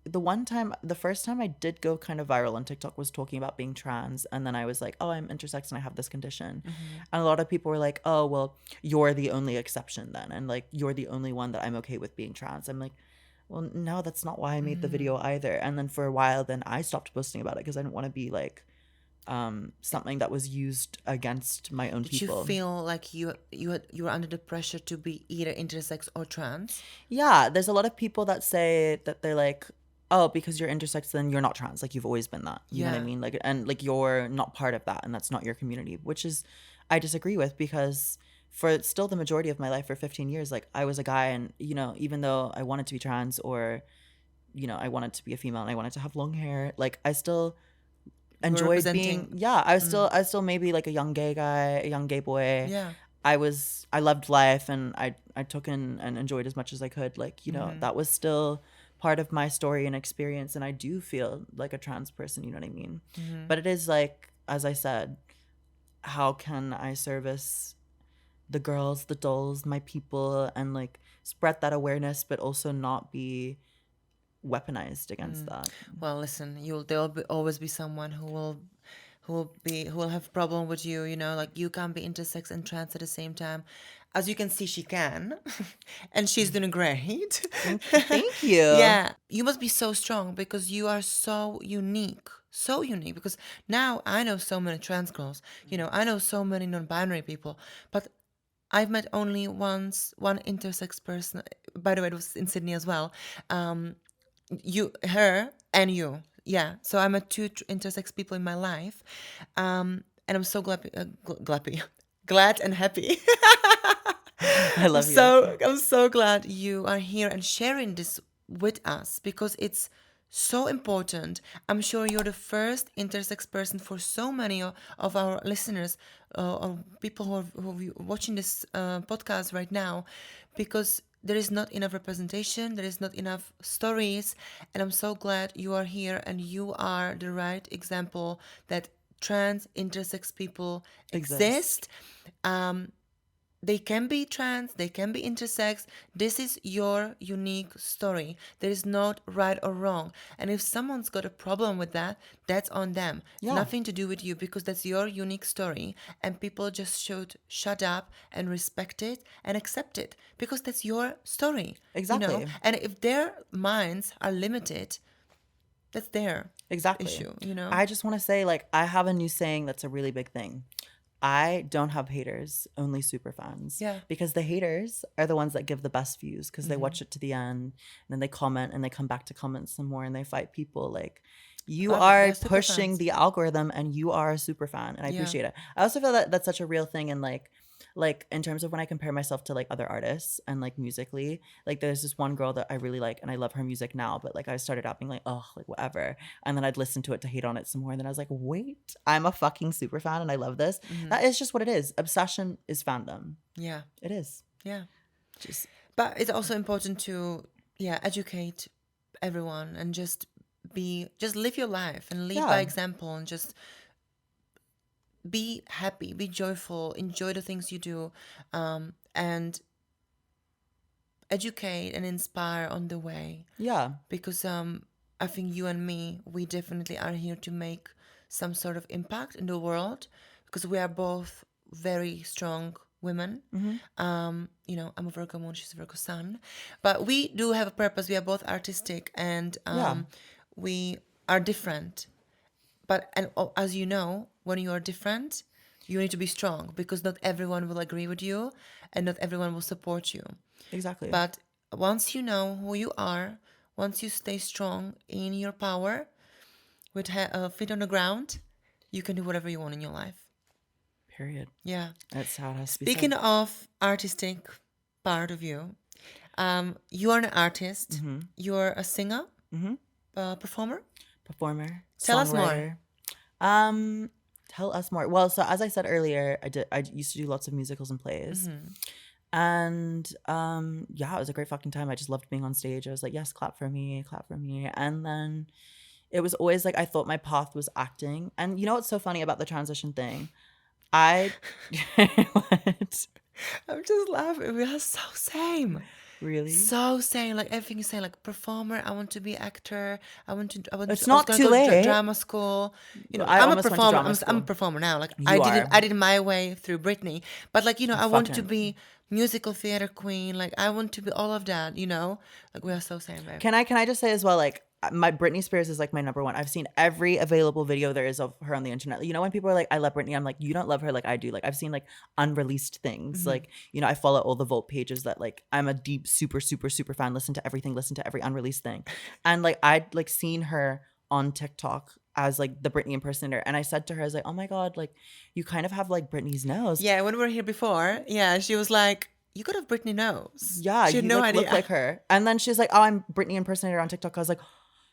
the first time I did go kind of viral on TikTok was talking about being trans. And then I was like, oh, I'm intersex and I have this condition. And a lot of people were like, oh, well, you're the only exception then. And like, you're the only one that I'm okay with being trans. I'm like, well, no, that's not why I made the video either. And then for a while, then I stopped posting about it because I didn't want to be like something that was used against my own people. Did you feel like you were under the pressure to be either intersex or trans? Yeah, there's a lot of people that say that they're like, oh, because you're intersex, then you're not trans. Like, you've always been that. You know what I Yeah. mean? Like, and like, you're not part of that, and that's not your community, which is, I disagree with, because for still the majority of my life, for 15 years, like, I was a guy, and, you know, even though I wanted to be trans, or, you know, I wanted to be a female and I wanted to have long hair, like, I still You were enjoyed being, representing. yeah, I was still maybe like a young gay guy, a young gay boy. Yeah. I loved life, and I took in and enjoyed as much as I could. Like, you know, that was still part of my story and experience, and I do feel like a trans person, you know what I mean? But it is like, as I said, how can I service the girls, the dolls, my people, and like spread that awareness, but also not be weaponized against that. Well, listen, there'll always be someone who will have problem with you, you know, like you can't be intersex and trans at the same time. As you can see, she can. And she's doing great. Thank you. Yeah, you must be so strong because you are so unique. So unique because now I know so many trans girls, you know, I know so many non-binary people, but I've met only once one intersex person. By the way, it was in Sydney as well. Her and you. Yeah. So I met two intersex people in my life, and I'm so glad and happy. I love you. I'm so glad you are here and sharing this with us because it's so important. I'm sure you're the first intersex person for so many of our listeners or people who are watching this podcast right now, because there is not enough representation, there is not enough stories, and I'm so glad you are here and you are the right example that trans intersex people exist. They can be trans, they can be intersex. This is your unique story. There is not right or wrong. And if someone's got a problem with that, that's on them. Yeah. Nothing to do with you because that's your unique story. And people just should shut up and respect it and accept it because that's your story. Exactly. You know? And if their minds are limited, that's their Exactly. issue, you know? I just want to say, like, I have a new saying that's a really big thing. I don't have haters, only super fans. Yeah. Because the haters are the ones that give the best views because they watch it to the end and then they comment and they come back to comment some more and they fight people. Like, you are they're super pushing fans. the algorithm and you are a super fan, and I appreciate it. I also feel that that's such a real thing, and like in terms of when I compare myself to like other artists and like musically, like there's this one girl that I really like and I love her music now, but like I started out being like, oh, like whatever, and then I'd listen to it to hate on it some more, and then I was like, wait, I'm a fucking super fan and I love this. That is just what it is. Obsession is fandom. Yeah. It is. Yeah. Just But it's also important to, educate everyone and just live your life and lead by Yeah. example and just be happy, be joyful, enjoy the things you do, and educate and inspire on the way. Yeah. Because I think you and me, we definitely are here to make some sort of impact in the world because we are both very strong women. You know, I'm a Virgo moon, she's a Virgo sun, but we do have a purpose. We are both artistic and we are different. But as you know, when you are different, you need to be strong because not everyone will agree with you and not everyone will support you. Exactly. But once you know who you are, once you stay strong in your power, with feet on the ground, you can do whatever you want in your life. Period. Yeah. That's how it has to be Speaking said. of artistic part of you, you are an artist. You're a singer, performer. Performer. Tell us more. Songwriter. Tell us more. Well, so as I said earlier, I used to do lots of musicals and plays. And yeah, it was a great fucking time. I just loved being on stage. I was like, yes, clap for me, clap for me. And then it was always like I thought my path was acting. And you know what's so funny about the transition thing? What? I'm just laughing. We are so same. Really? So same. Like everything you say, like performer. I want to be actor. I want to. It's I not was too gonna go to late. drama school. You know, I I'm a almost went to performer. drama I'm a school. performer now. Like You are. I did my way through Britney. But like I want to fucking- be musical theater queen. Like I want to be all of that. You know, like we are so same, babe. Can I just say as well, like my Britney Spears is like my number one. I've seen every available video there is of her on the internet. You know, when people are like, I love Britney, I'm like, you don't love her like I do. Like I've seen like unreleased things. Like, you know, I follow all the Vault pages that like I'm a deep, super, super, super fan. Listen to everything, listen to every unreleased thing. And like I'd like seen her on TikTok as like the Britney impersonator. And I said to her, I was like, oh my God, like you kind of have like Britney's nose. Yeah, when we were here before, yeah, she was like, you could have Britney nose. Yeah, She had you no like look idea. like her. And then she's like, oh, I'm Britney impersonator on TikTok. I was like,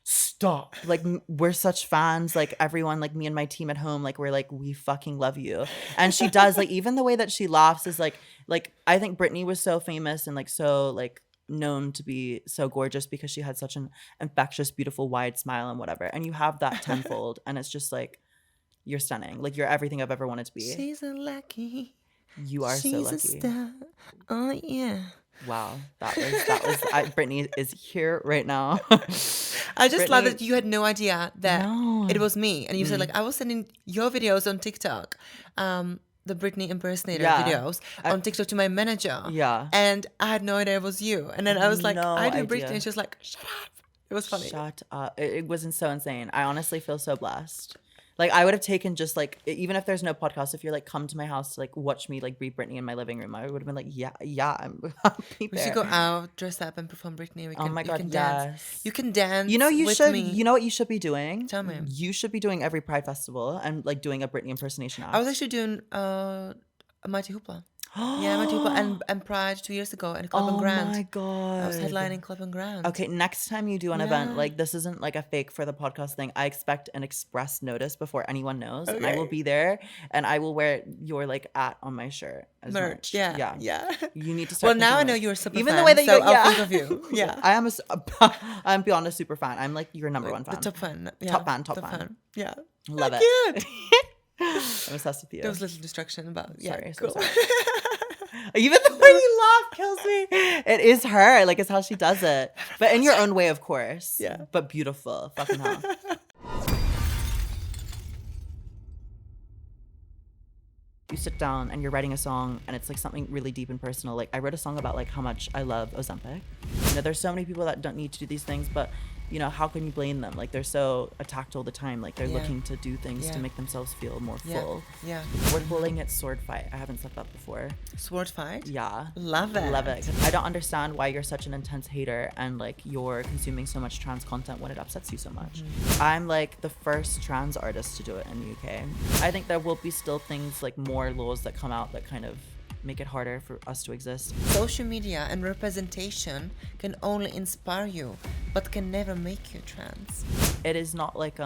stop. Like we're such fans. Like everyone, like me and my team at home, like we're like, we fucking love you. And she does, like even the way that she laughs is like I think Britney was so famous and like so like known to be so gorgeous because she had such an infectious, beautiful, wide smile and whatever. And you have that tenfold. And it's just like, you're stunning. Like you're everything I've ever wanted to be. She's a lucky. You are so She's a lucky. star. Oh yeah. Wow, that was Brittany is here right now. I just love Brittany- that you had no idea that No. it was me, and you said like I was sending your videos on TikTok, the Britney impersonator Yeah. videos on TikTok to my manager. Yeah. And I had no idea it was you. And then I was like, No I do idea. Britney, and she was like, shut up. It was funny. Shut up. It wasn't so insane. I honestly feel so blessed. Like I would have taken just like, even if there's no podcast, if you're like come to my house to like watch me like be Britney in my living room, I would have been like, I'll be We there. should go out, dress up, and perform Britney. We can, Oh my you God, can dance. yes. You can dance. You know, you with should. me. You know what you should be doing? Tell me. You should be doing every Pride festival and like doing a Britney impersonation act. I was actually doing a Mighty Hoopla. Yeah, Mighty Hoopla and Pride 2 years ago at Club and Grand. Oh my God. I was headlining Club and Grand. Okay, next time you do an event, Yeah. like this isn't like a fake for the podcast thing. I expect an express notice before anyone knows, and I will be there, and I will wear your like on my shirt as Merch. merch. Yeah. You need to start. Well, now I thinking know merch. you're a super Even fan, the way that so you, I'll think of you. Yeah. I am I'm beyond a super fan. I'm like your number one fan. The top fan. Yeah. Top fan. Yeah. Love How it. cute. I'm obsessed with you. There was a little distraction about. Yeah, Sorry, cool. so sorry. Even the way you laugh kills me. It is her. Like, it's how she does it. But in your own way, of course. Yeah. But beautiful. Fucking hell. You sit down and you're writing a song and it's like something really deep and personal. Like, I wrote a song about like how much I love Ozempic. You know, there's so many people that don't need to do these things, but you know, how can you blame them? Like, they're so attacked all the time. Like, they're looking to do things to make themselves feel more full. Yeah. We're calling it sword fight. I haven't said that before. Sword fight. Yeah. Love it. Love it. I don't understand why you're such an intense hater and like you're consuming so much trans content when it upsets you so much. I'm like the first trans artist to do it in the UK. I think there will be still things like more laws that come out that kind of make it harder for us to exist. Social media and representation can only inspire you, but can never make you trans. It is not like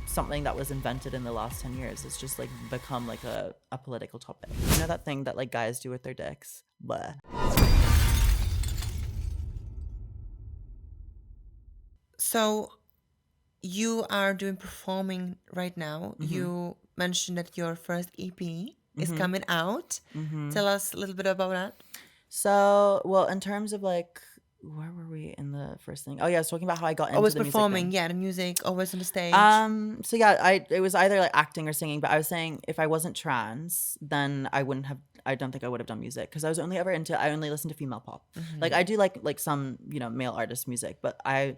something that was invented in the last 10 years. It's just like become like a political topic. You know that thing that like guys do with their dicks? Blah. So you are doing performing right now. Mm-hmm. You mentioned that your first EP is coming out. Tell us a little bit about that. So, well, in terms of like, where were we in the first thing? Oh yeah, I was talking about how I got into Always the music performing, thing. yeah, the music, always on the stage. So yeah, it was either like acting or singing, but I was saying if I wasn't trans, then I don't think I would have done music because I was only ever I only listened to female pop. Like I do like some, you know, male artist music, but I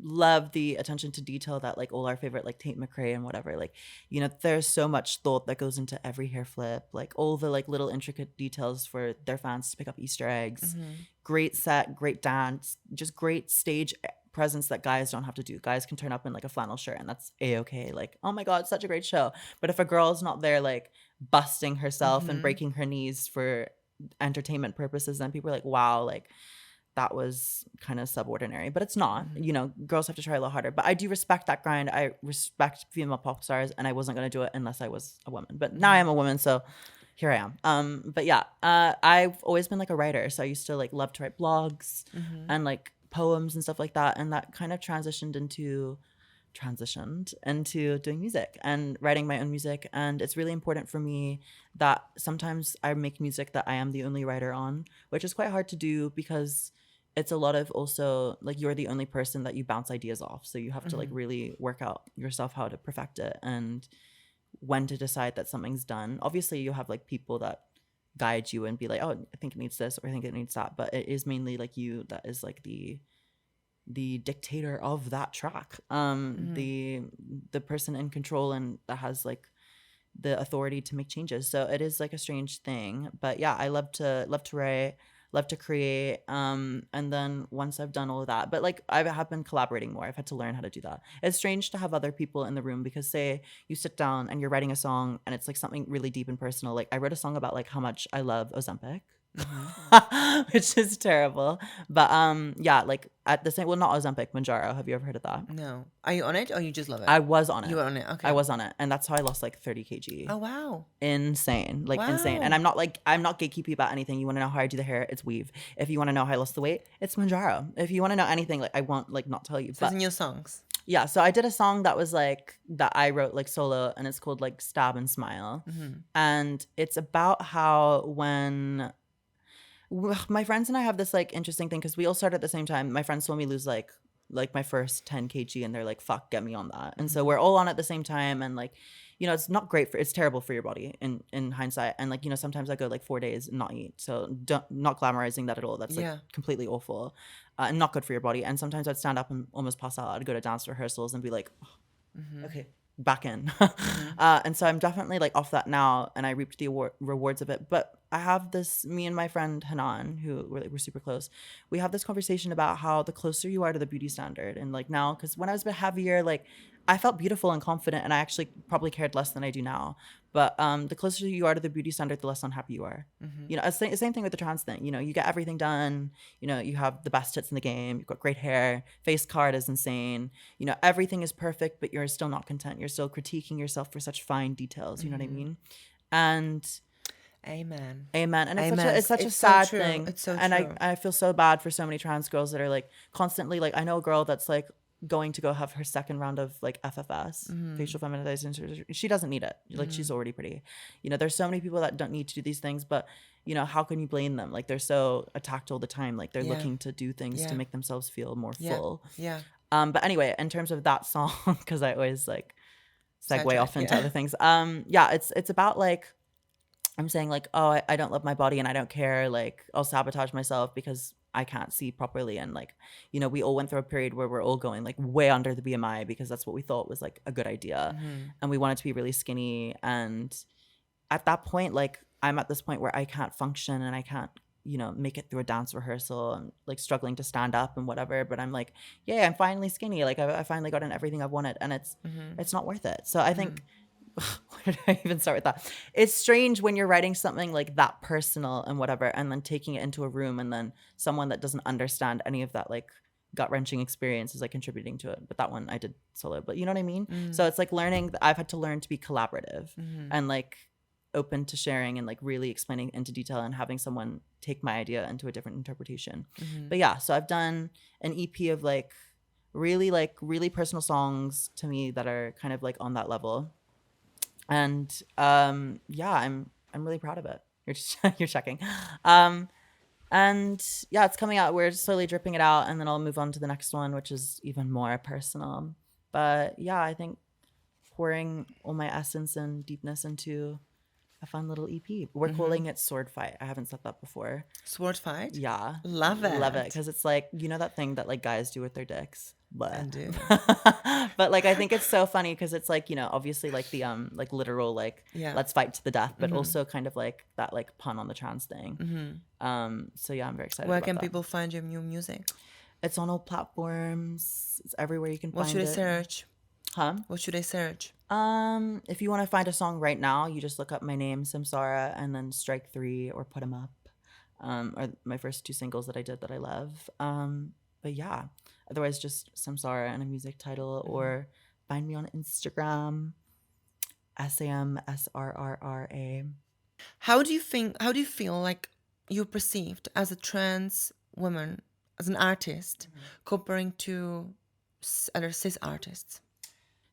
love the attention to detail that like all our favorite like Tate McRae and whatever, like, you know, there's so much thought that goes into every hair flip, like all the like little intricate details for their fans to pick up Easter eggs. Great set, great dance, just great stage presence that guys don't have to do. Guys can turn up in like a flannel shirt and that's a-okay. Like, oh my God, such a great show. But if a girl's not there like busting herself and breaking her knees for entertainment purposes, then people are like, wow, like that was kind of subordinary, but it's not. You know, girls have to try a lot harder. But I do respect that grind. I respect female pop stars, and I wasn't gonna do it unless I was a woman. But now I am a woman, so here I am. But yeah, I've always been like a writer, so I used to like love to write blogs and like poems and stuff like that, and that kind of transitioned into doing music and writing my own music. And it's really important for me that sometimes I make music that I am the only writer on, which is quite hard to do because it's a lot of also like you're the only person that you bounce ideas off. So you have to like really work out yourself how to perfect it and when to decide that something's done. Obviously you have like people that guide you and be like, oh, I think it needs this or I think it needs that. But it is mainly like you that is like the the dictator of that track, the person in control and that has like the authority to make changes. So it is like a strange thing, but yeah, I love to write, love to create, and then once I've done all of that, but like I have been collaborating more. I've had to learn how to do that. It's strange to have other people in the room because say you sit down and you're writing a song and it's like something really deep and personal. Like I wrote a song about like how much I love Ozempic. Which is terrible, but yeah, like at the same, well, not Ozempic, Manjaro. Have you ever heard of that? No. Are you on it or you just love it? I was on it. You were on it. Okay. I was on it, and that's how I lost like 30 kg. Oh wow. Insane, like insane. And Wow. I'm not gatekeepy about anything. You want to know how I do the hair? It's weave. If you want to know how I lost the weight, it's Manjaro. If you want to know anything, like I won't like not tell you. So it's But in your songs. yeah, so I did a song that was like that I wrote like solo, and it's called like Stab and Smile, and it's about how when my friends and I have this like interesting thing because we all started at the same time. My friends saw me lose like my first 10 kg and they're like, fuck, get me on that. And so we're all on at the same time, and like, you know, it's not great for, it's terrible for your body in hindsight. And like, you know, sometimes I go like 4 days and not eat. So not glamorizing that at all. That's like completely awful and not good for your body. And sometimes I'd stand up and almost pass out. I'd go to dance rehearsals and be like, oh, okay, back in. And so I'm definitely like off that now, and I reaped the rewards of it. But I have this, me and my friend Hanan, who we're super close, we have this conversation about how the closer you are to the beauty standard, and like now, because when I was a bit heavier, like I felt beautiful and confident, and I actually probably cared less than I do now. But the closer you are to the beauty standard, the less unhappy you are. You know, it's the same thing with the trans thing. You know, you get everything done. You know, you have the best tits in the game. You've got great hair. Face card is insane. You know, everything is perfect, but you're still not content. You're still critiquing yourself for such fine details. You know what I mean? And Amen. amen. And Amen. It's such a It's so sad true. thing. It's so And true. I feel so bad for so many trans girls that are like constantly like, I know a girl that's like going to go have her second round of like FFS, facial feminization surgery. She doesn't need it. Like she's already pretty. You know, there's so many people that don't need to do these things, but you know, how can you blame them? Like they're so attacked all the time. Like they're looking to do things to make themselves feel more full. Yeah. But anyway, in terms of that song, because I always like segue Sidetrack, off into other things. Yeah, it's about like I'm saying like, oh, I don't love my body and I don't care. Like I'll sabotage myself because I can't see properly. And like, you know, we all went through a period where we're all going like way under the BMI because that's what we thought was like a good idea. And we wanted to be really skinny. And at that point, like I'm at this point where I can't function and I can't, you know, make it through a dance rehearsal. I'm like struggling to stand up and whatever, but I'm like, yeah, I'm finally skinny. Like I finally gotten everything I've wanted, and it's not worth it. So I think, where did I even start with that? It's strange when you're writing something like that personal and whatever, and then taking it into a room, and then someone that doesn't understand any of that like gut-wrenching experience is like contributing to it. But that one I did solo, but you know what I mean? So it's like learning, I've had to learn to be collaborative and like open to sharing and like really explaining into detail and having someone take my idea into a different interpretation. But yeah, so I've done an EP of like really personal songs to me that are kind of like on that level. And yeah, I'm really proud of it. You're checking. And yeah, it's coming out. We're slowly dripping it out, and then I'll move on to the next one, which is even more personal. But yeah, I think pouring all my essence and deepness into a fun little EP. We're calling it Sword Fight. I haven't said that before. Sword fight? Yeah. Love it. Love it. Because it's like, you know that thing that like guys do with their dicks? I do. But like I think it's so funny because it's like, you know, obviously like the like literal like let's fight to the death, but also kind of like that like pun on the trans thing. So yeah, I'm very excited. Where about can that. people find your new music? It's on all platforms. It's everywhere you can What find should it. I search? Huh? What should I search? If you want to find a song right now, you just look up my name, Samsara, and then strike 3 or put 'em up. Are my first 2 singles that I did that I love. But yeah, otherwise just Samsara and a music title, or find me on Instagram, SAMSRRRA. How do you feel like you're perceived as a trans woman, as an artist, comparing to other cis artists?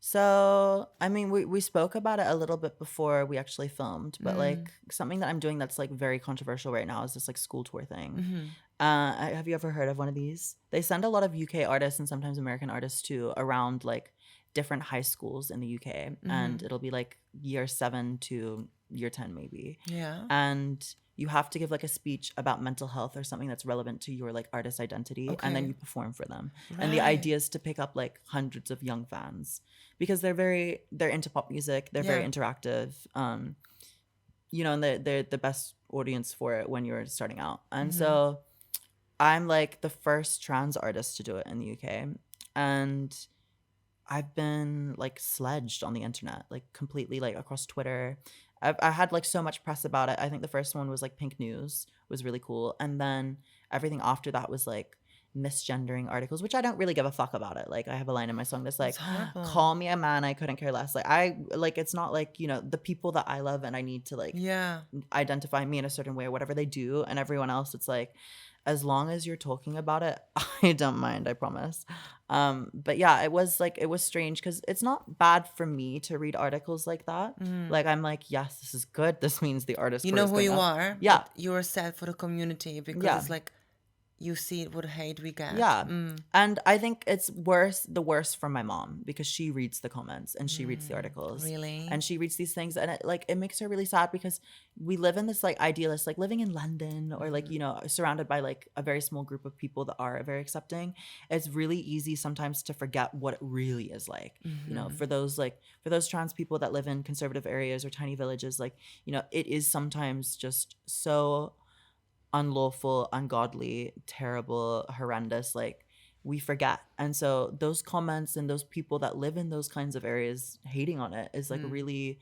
So, I mean, we spoke about it a little bit before we actually filmed, but like something that I'm doing that's like very controversial right now is this like school tour thing. Have you ever heard of one of these? They send a lot of UK artists and sometimes American artists too around like different high schools in the UK, and it'll be like year 7 to year 10 maybe. Yeah. And you have to give like a speech about mental health or something that's relevant to your like artist identity, and then Okay. you perform for them. And the Right. idea is to pick up like hundreds of young fans because they're into pop music, they're very Yeah. interactive. You know, and they're the best audience for it when you're starting out. And so I'm like the first trans artist to do it in the UK. And I've been like sledged on the internet, like completely like across Twitter. I had like so much press about it. I think the first one was like Pink News was really cool. And then everything after that was like misgendering articles, which I don't really give a fuck about it. Like I have a line in my song that's like, It's horrible. call me a man, I couldn't care less. Like I like it's not like, you know, the people that I love and I need to like Yeah. identify me in a certain way or whatever they do, and everyone else it's like as long as you're talking about it, I don't mind, I promise. But yeah, it was strange because it's not bad for me to read articles like that. Like I'm like, yes, this is good, this means the artist You core know is who going you up. are, Yeah, but you're sad for the community because yeah, it's like you see what hate we get. yeah. And I think it's worse for my mom because she reads the comments and she reads the articles Really? and she reads these things, and it makes her really sad because we live in this like idealist, like living in London or like, you know, surrounded by like a very small group of people that are very accepting. It's really easy sometimes to forget what it really is like, you know, for those trans people that live in conservative areas or tiny villages, like, you know, it is sometimes just so unlawful, ungodly, terrible, horrendous, like we forget. And so those comments and those people that live in those kinds of areas hating on it is like really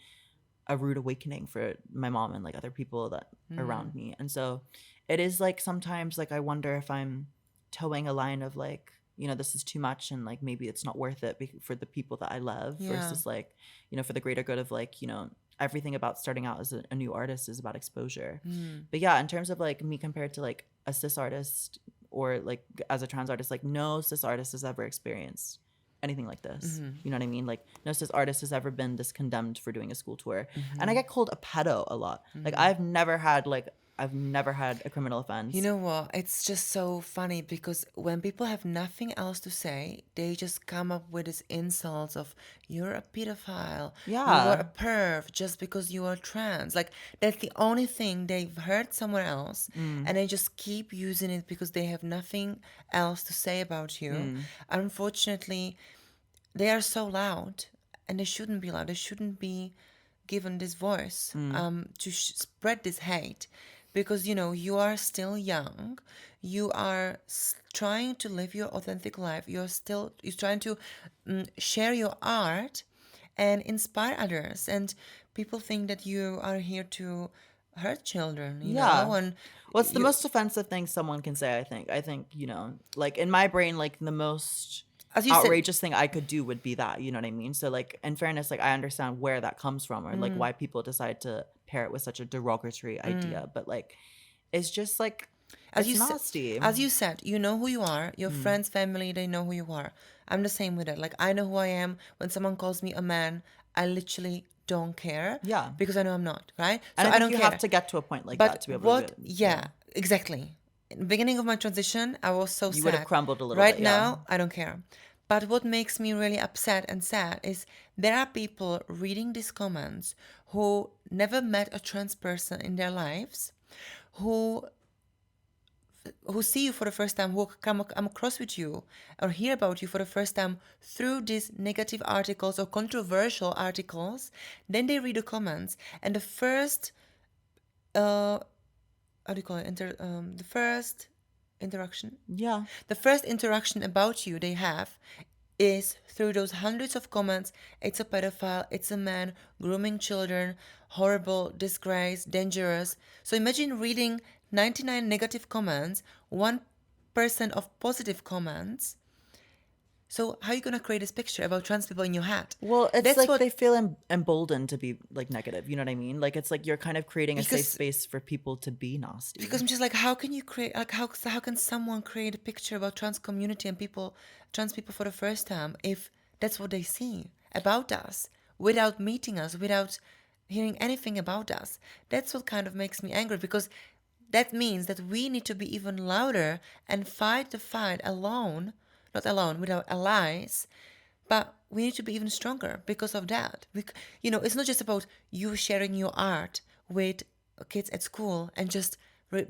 a rude awakening for my mom and like other people that around me. And so it is like sometimes like I wonder if I'm towing a line of like, you know, this is too much and like maybe it's not worth it for the people that I love versus like, you know, for the greater good of like, you know, everything about starting out as a new artist is about exposure. But yeah, in terms of like me compared to like a cis artist or like as a trans artist, like no cis artist has ever experienced anything like this. You know what I mean? Like no cis artist has ever been this condemned for doing a school tour. And I get called a pedo a lot. Like I've never had a criminal offense. You know what? It's just so funny because when people have nothing else to say, they just come up with these insults of you're a pedophile, you are a Yeah. perv just because you are trans. Like that's the only thing they've heard somewhere else, and they just keep using it because they have nothing else to say about you. Unfortunately, they are so loud, and they shouldn't be loud. They shouldn't be given this voice to spread this hate because you know you are still young, you are trying to live your authentic life, you're trying to share your art and inspire others, and people think that you are here to hurt children, you know, Yeah. and What's the you, most offensive thing someone can say, I think? I think, you know, like in my brain, like the most as you said, outrageous thing I could do would be that, you know what I mean? So like in fairness, like I understand where that comes from or like why people decide to pair it with such a derogatory idea. But like it's just like as it's you said, nasty. you know who you are. Your friends, family, they know who you are. I'm the same with it. Like I know who I am. When someone calls me a man, I literally don't care Yeah. because I know I'm not. Right? And So I I think don't you have care. to get to a point like that But to be able to what? do it. Yeah, exactly. In the beginning of my transition, I was so You would have sad. crumbled a little Right bit, yeah. now, I don't care. But what makes me really upset and sad is there are people reading these comments who never met a trans person in their lives, who see you for the first time, who come across with you or hear about you for the first time through these negative articles or controversial articles. Then they read the comments, and the first, how do you call it? The first interaction. Yeah. The first interaction about you they have is through those hundreds of comments. It's a pedophile, it's a man, grooming children, horrible, disgrace, dangerous. So imagine reading 99 negative comments, 1% of positive comments. So how are you going to create this picture about trans people in your head? Well, it's That's like what, they feel emboldened to be like negative. You know what I mean? Like it's like you're kind of creating a safe because space for people to be nasty. because I'm just like, how can you create, like, how can someone create a picture about trans community and people, trans people for the first time if that's what they see about us without meeting us, without hearing anything about us? That's what kind of makes me angry because that means that we need to be even louder and fight the fight alone, not alone, without allies, but we need to be even stronger because of that. It's not just about you sharing your art with kids at school and just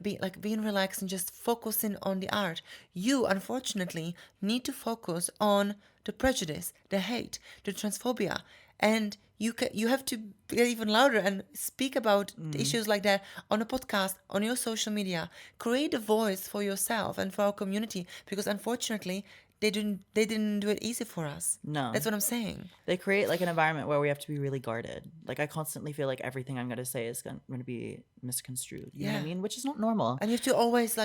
being relaxed and just focusing on the art. You, unfortunately, need to focus on the prejudice, the hate, the transphobia, and you have to get even louder and speak about issues like that on a podcast, on your social media. Create a voice for yourself and for our community, because unfortunately they didn't do it easy for us. No. That's what I'm saying. They create like an environment where we have to be really guarded. Like I constantly feel like everything I'm going to say is going to be misconstrued. You know what I Yeah. mean? Which is not normal. And you have to always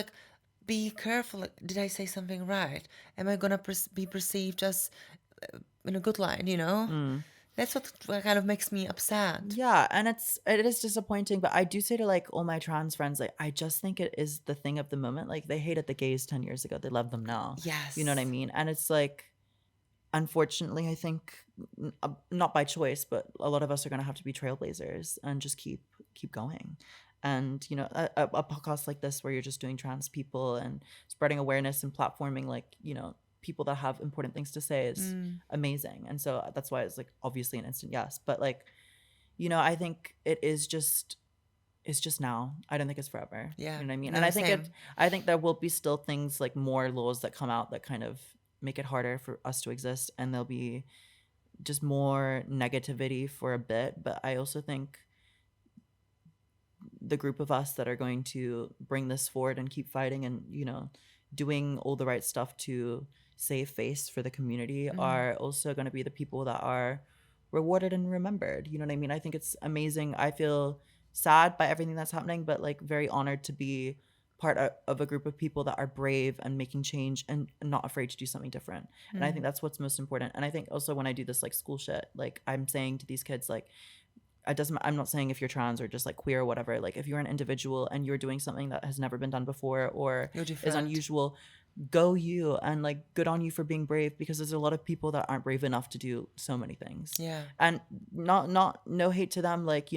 be careful. Like, did I say something right? Am I gonna be perceived as in a good light? That's what kind of makes me upset. Yeah, and it is disappointing, but I do say to like all my trans friends, like I just think it is the thing of the moment. Like they hated the gays 10 years ago, they love them now. Yes. You know what I mean? And it's like, unfortunately, I think not by choice, but a lot of us are going to have to be trailblazers and just keep going. And a podcast like this where you're just doing trans people and spreading awareness and platforming like people that have important things to say is amazing. And so that's why it's like obviously an instant yes, but like I think it's just now. I don't think it's forever. Yeah. You know what I mean? No, And same. I think there will be still things like more laws that come out that kind of make it harder for us to exist, and there'll be just more negativity for a bit. But I also think the group of us that are going to bring this forward and keep fighting and doing all the right stuff to save face for the community are also going to be the people that are rewarded and remembered. You know what I mean? I think it's amazing. I feel sad by everything that's happening, but like very honored to be part of a group of people that are brave and making change and not afraid to do something different. And I think that's what's most important. And I think also when I do this like school shit, like I'm saying to these kids, like I'm not saying if you're trans or just like queer or whatever, like if you're an individual and you're doing something that has never been done before or is unusual, go you, and like good on you for being brave, because there's a lot of people that aren't brave enough to do so many things. Yeah. And no hate to them, like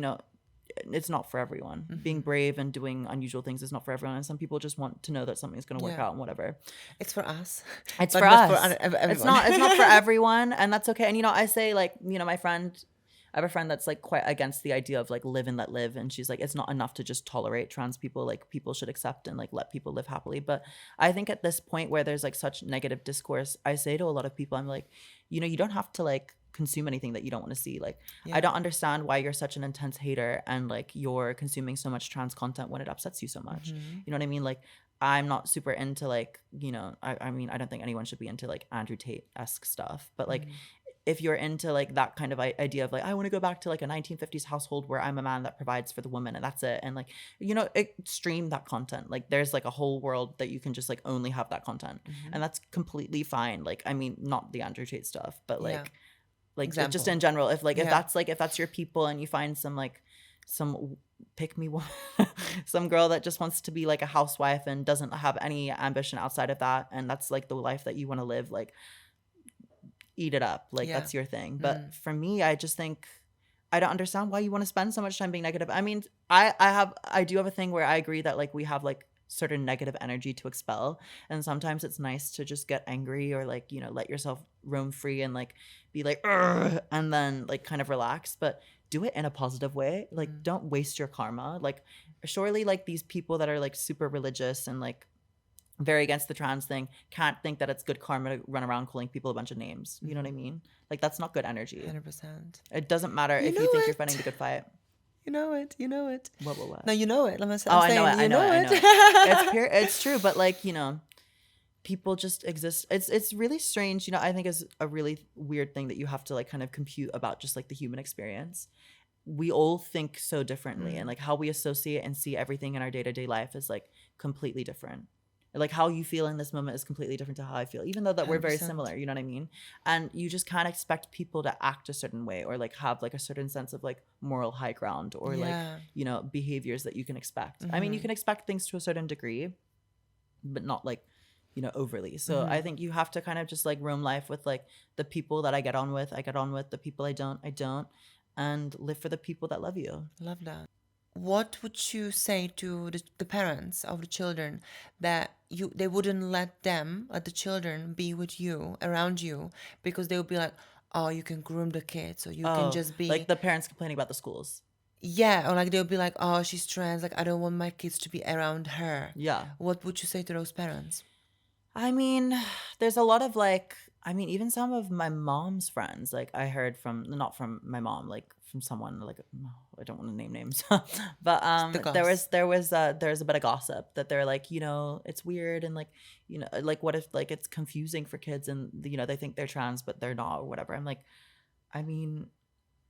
it's not for everyone. Being brave and doing unusual things is not for everyone, and some people just want to know that something's going to work out and whatever. It's for us. It's But for not us. for everyone. It's not for everyone, and that's okay. And I say like my friend, I have a friend that's like quite against the idea of like live and let live, and she's like, it's not enough to just tolerate trans people. Like people should accept and like let people live happily. But I think at this point where there's like such negative discourse, I say to a lot of people, I'm like, you don't have to like consume anything that you don't want to see. Like I don't understand why you're such an intense hater and like you're consuming so much trans content when it upsets you so much. You know what I mean? Like I'm not super into like I mean I don't think anyone should be into like Andrew Tate-esque stuff, but like if you're into like that kind of idea of like I want to go back to like a 1950s household where I'm a man that provides for the woman and that's it, and like stream that content. Like there's like a whole world that you can just like only have that content, and that's completely fine. Like I mean not the Andrew Tate stuff, but like Example. just in general, if that's your people and you find some pick me one some girl that just wants to be like a housewife and doesn't have any ambition outside of that, and that's like the life that you want to live, like eat it up, like that's your thing. But for me, I just think I don't understand why you want to spend so much time being negative. I mean, I do have a thing where I agree that like we have like certain negative energy to expel, and sometimes it's nice to just get angry or like let yourself roam free and like be like "Urgh," and then like kind of relax, but do it in a positive way. Like don't waste your karma. Like surely like these people that are like super religious and like very against the trans thing can't think that it's good karma to run around calling people a bunch of names. You know what I mean? Like that's not good energy. 100%. It doesn't matter if you think you're fighting the good fight. You know it. What? No, you know it. I'm saying, I know it. you know it. It's true, but like people just exist. It's really strange. I think is a really weird thing that you have to like kind of compute about just like the human experience. We all think so differently, and like how we associate and see everything in our day-to-day life is like completely different. Like how you feel in this moment is completely different to how I feel, even though that we're very 100%. similar. You know what I mean? And you just can't expect people to act a certain way or like have like a certain sense of like moral high ground or like behaviors that you can expect. I mean, you can expect things to a certain degree, but not like overly. So I think you have to kind of just like roam life with like the people that I get on with, the people I don't, and live for the people that love you. Love that. What would you say to the parents of the children that they wouldn't let the children be with you, around you, because they would be like, oh, you can groom the kids, or you can Oh, just be, like the parents complaining about the schools. yeah, or like they'll be like, oh, she's trans, like I don't want my kids to be around her. Yeah. What would you say to those parents? I mean, there's a lot of like, I mean, even some of my mom's friends, like I heard from, not from my mom, like from someone, like I don't want to name names, but The there goss. was there's a bit of gossip that they're like, it's weird, and like, like what if like it's confusing for kids, and they think they're trans but they're not, or whatever. I'm like, I mean,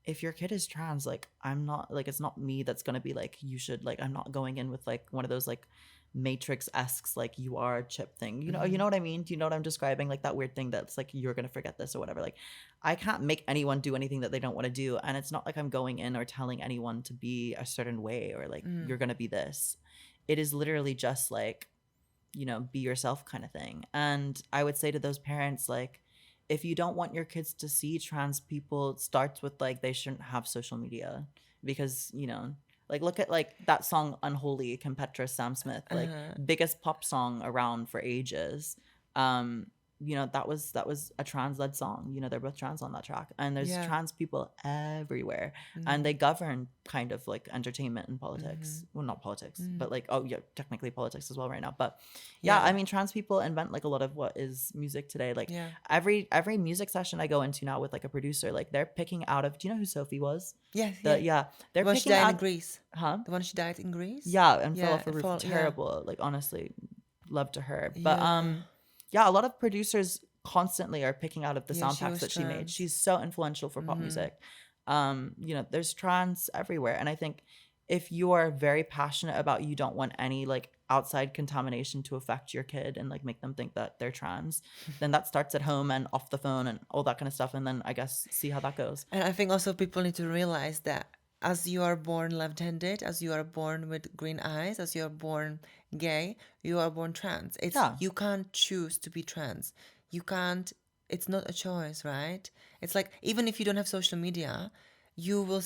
if your kid is trans, like I'm not, like it's not me that's gonna be like, you should, like I'm not going in with like one of those like Matrix-esque like you are a chip thing. You know what I mean? Do you know what I'm describing? Like that weird thing that's like you're gonna forget this or whatever. Like I can't make anyone do anything that they don't want to do. And it's not like I'm going in or telling anyone to be a certain way or like you're gonna be this. It is literally just like, be yourself kind of thing. And I would say to those parents, like, if you don't want your kids to see trans people, it starts with like they shouldn't have social media, because like look at like that song Unholy, Kimpetra, Sam Smith, like biggest pop song around for ages. um that was a trans led song. They're both trans on that track, and there's Yeah. trans people everywhere, and they govern kind of like entertainment and politics. Well, not politics, but like, oh yeah, technically politics as well right now. But yeah, I mean, trans people invent like a lot of what is music today. Like Yeah. every music session I go into now with like a producer, like they're picking out of, do you know who Sophie was? Yeah, The yeah. Yeah, they're The one she picking died in out. Greece. Huh? The one she died in Greece. Yeah, and fell Yeah, off a roof. yeah. Terrible. Like honestly, love to her. But Yeah. yeah, a lot of producers constantly are picking out of the Yeah, sound she packs was that she made. trans. She's so influential for pop music. There's trans everywhere. And I think if you are very passionate about, you don't want any like outside contamination to affect your kid and like make them think that they're trans, then that starts at home and off the phone and all that kind of stuff. And then I guess see how that goes. And I think also people need to realize that as you are born left-handed, as you are born with green eyes, as you are born gay, you are born trans. It's Yeah. you can't choose to be trans. You can't, it's not a choice, right? It's like even if you don't have social media, you will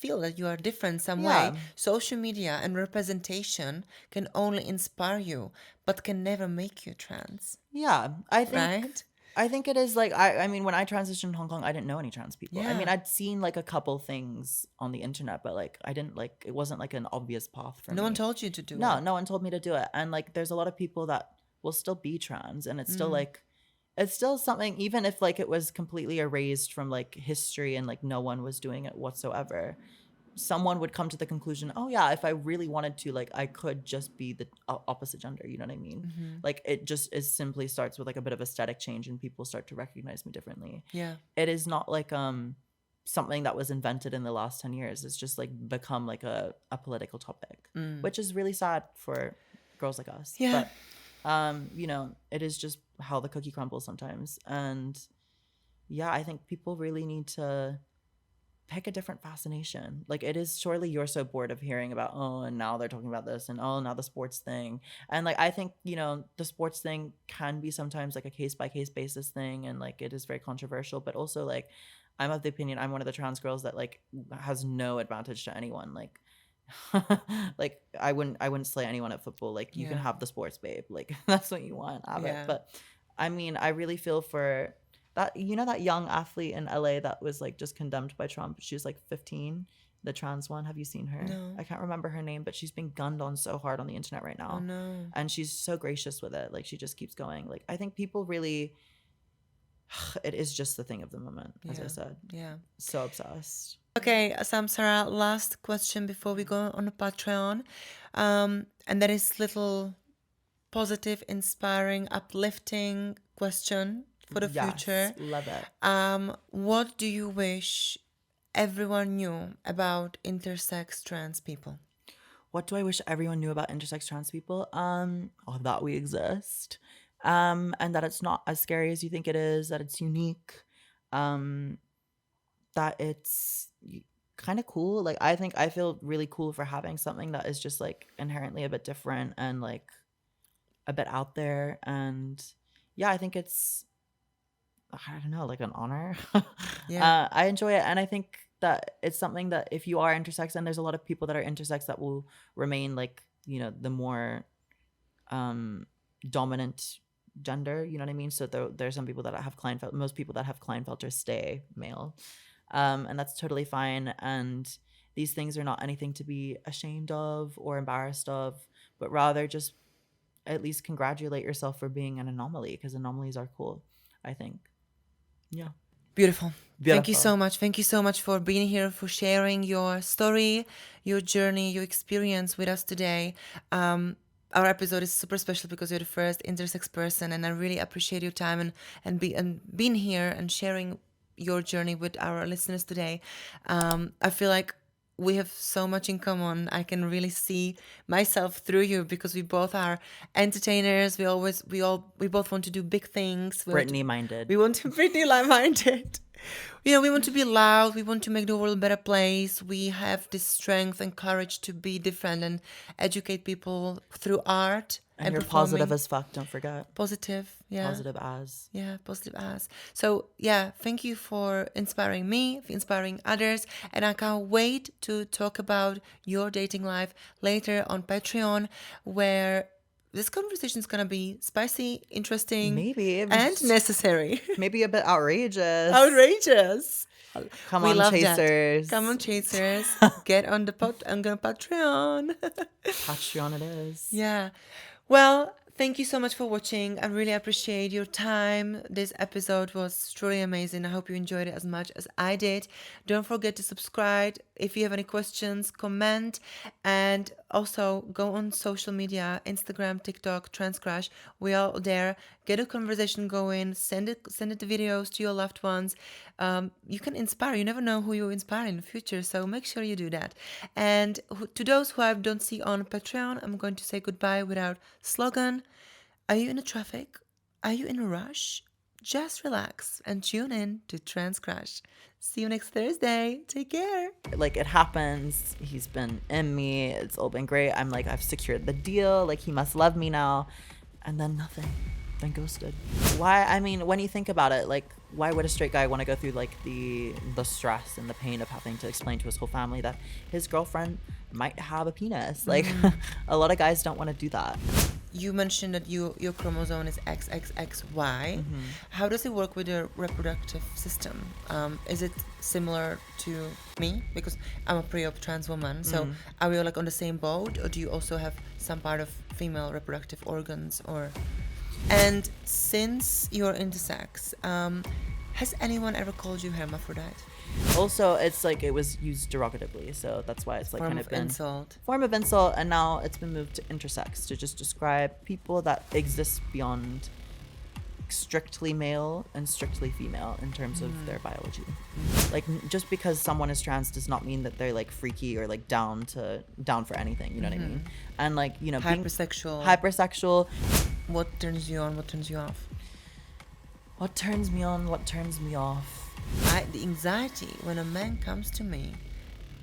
feel that you are different some way. Yeah. Social media and representation can only inspire you, but can never make you trans, Yeah, right? I think it is like, I mean, when I transitioned to Hong Kong, I didn't know any trans people. I mean, Yeah. I'd seen like a couple things on the internet, but like I didn't like, it wasn't like an obvious path for No one me. told you to do No, it. no one told me to do it. And like there's a lot of people that will still be trans, and it's still like, it's still something, even if like it was completely erased from like history and like no one was doing it whatsoever, someone would come to the conclusion, oh yeah, if I really wanted to, like I could just be the opposite gender. You know what I mean? Like it just is simply starts with like a bit of aesthetic change, and people start to recognize me differently. Yeah. It is not like something that was invented in the last 10 years. It's just like become like a political topic, which is really sad for girls like us. Yeah. But it is just how the cookie crumbles sometimes. And yeah, I think people really need to pick a different fascination. Like it is, surely you're so bored of hearing about, oh, and now they're talking about this, and oh, now the sports thing. And like I think, the sports thing can be sometimes like a case by case basis thing, and like it is very controversial, but also like I'm of the opinion, I'm one of the trans girls that like has no advantage to anyone. Like like I wouldn't slay anyone at football. Like you can Yeah. have the sports babe. Like that's what you want, have it. Yeah. But I mean, I really feel for that, that young athlete in LA that was like just condemned by Trump. She was like 15, the trans one. Have you seen her? No. I can't remember her name, but she's being gunned on so hard on the internet right now. Oh no. And she's so gracious with it. Like she just keeps going. Like I think people really, it is just the thing of the moment, as I said. Yeah. So obsessed. Okay, Samsara, last question before we go on a Patreon. And that is little positive, inspiring, uplifting question for the future. Love it. What do you wish everyone knew about intersex trans people? What do I wish everyone knew about intersex trans people? That we exist. And that it's not as scary as you think it is, that it's unique, that it's kind of cool. Like I think I feel really cool for having something that is just like inherently a bit different and like a bit out there. And yeah, I think it's, I don't know, like an honor. Yeah. I enjoy it. And I think that it's something that if you are intersex, and there's a lot of people that are intersex that will remain like, the more dominant gender, you know what I mean? So there's some people that have Klinefelter, most people that have Klinefelter stay male. And that's totally fine. And these things are not anything to be ashamed of or embarrassed of, but rather just at least congratulate yourself for being an anomaly, because anomalies are cool, I think. Yeah. Beautiful. Thank you Beautiful. so much. Thank you so much for being here, for sharing your story, your journey, your experience with us today. Our episode is super special because you're the first intersex person, and I really appreciate your time and being here and sharing your journey with our listeners today. I feel like we have so much in common. I can really see myself through you because we both are entertainers. We both want to do big things. Britney minded. We want to Britney minded. You know, we want to be loud. We want to make the world a better place. We have this strength and courage to be different and educate people through art and you're performing. Positive as fuck, don't forget. Positive, yeah. Positive as. Yeah, positive as. So, yeah, thank you for inspiring me, for inspiring others. And I can't wait to talk about your dating life later on Patreon, where this conversation is going to be spicy, interesting, maybe and necessary. Maybe a bit outrageous. Outrageous. Come on, chasers. That. Come on, chasers. Get on the Patreon. Patreon it is. Yeah. Well, thank you so much for watching. I really appreciate your time. This episode was truly amazing. I hope you enjoyed it as much as I did. Don't forget to subscribe. If you have any questions, comment. And also go on social media, Instagram, TikTok, Transcrash. We are all there. Get a conversation going. Send it the videos to your loved ones. You can inspire. You never know who you inspire in the future. So make sure you do that. And to those who I don't see on Patreon, I'm going to say goodbye with our slogan. Are you in the traffic? Are you in a rush? Just relax and tune in to Transcrash. See you next Thursday. Take care. Like, it happens. He's been in me. It's all been great. I'm like, I've secured the deal. Like, he must love me now. And then nothing. Then ghosted. Why? I mean, when you think about it, like, why would a straight guy want to go through like the stress and the pain of having to explain to his whole family that his girlfriend might have a penis? Like, a lot of guys don't want to do that. You mentioned that your chromosome is XXXY. How does it work with your reproductive system? Is it similar to me? Because I'm a pre-op trans woman. So are we all like on the same boat, or do you also have some part of female reproductive organs? And since you're intersex, has anyone ever called you hermaphrodite? Also, it's like it was used derogatively, so that's why it's like Form kind of of been insult. Form of insult, and now it's been moved to intersex to just describe people that exist beyond strictly male and strictly female in terms of their biology. Like, just because someone is trans does not mean that they're like freaky or like down for anything, you know what I mean? And like, you know, hypersexual. What turns you on? What turns you off? What turns me on? What turns me off? The anxiety when a man comes to me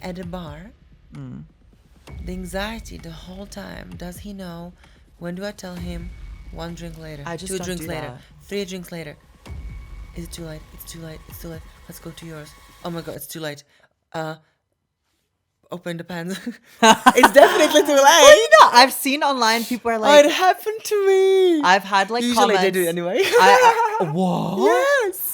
at a bar. The anxiety the whole time. Does he know? When do I tell him? 1 drink later. I just 2 don't drinks do later. that. 3 drinks later. Is it too late? It's too late. It's too late. Let's go to yours. Oh my god, it's too late. Open the pants. It's definitely too late. Well, you know, I've seen online people are like, it happened to me. I've had like Usually comments. they do it anyway. What? Yes.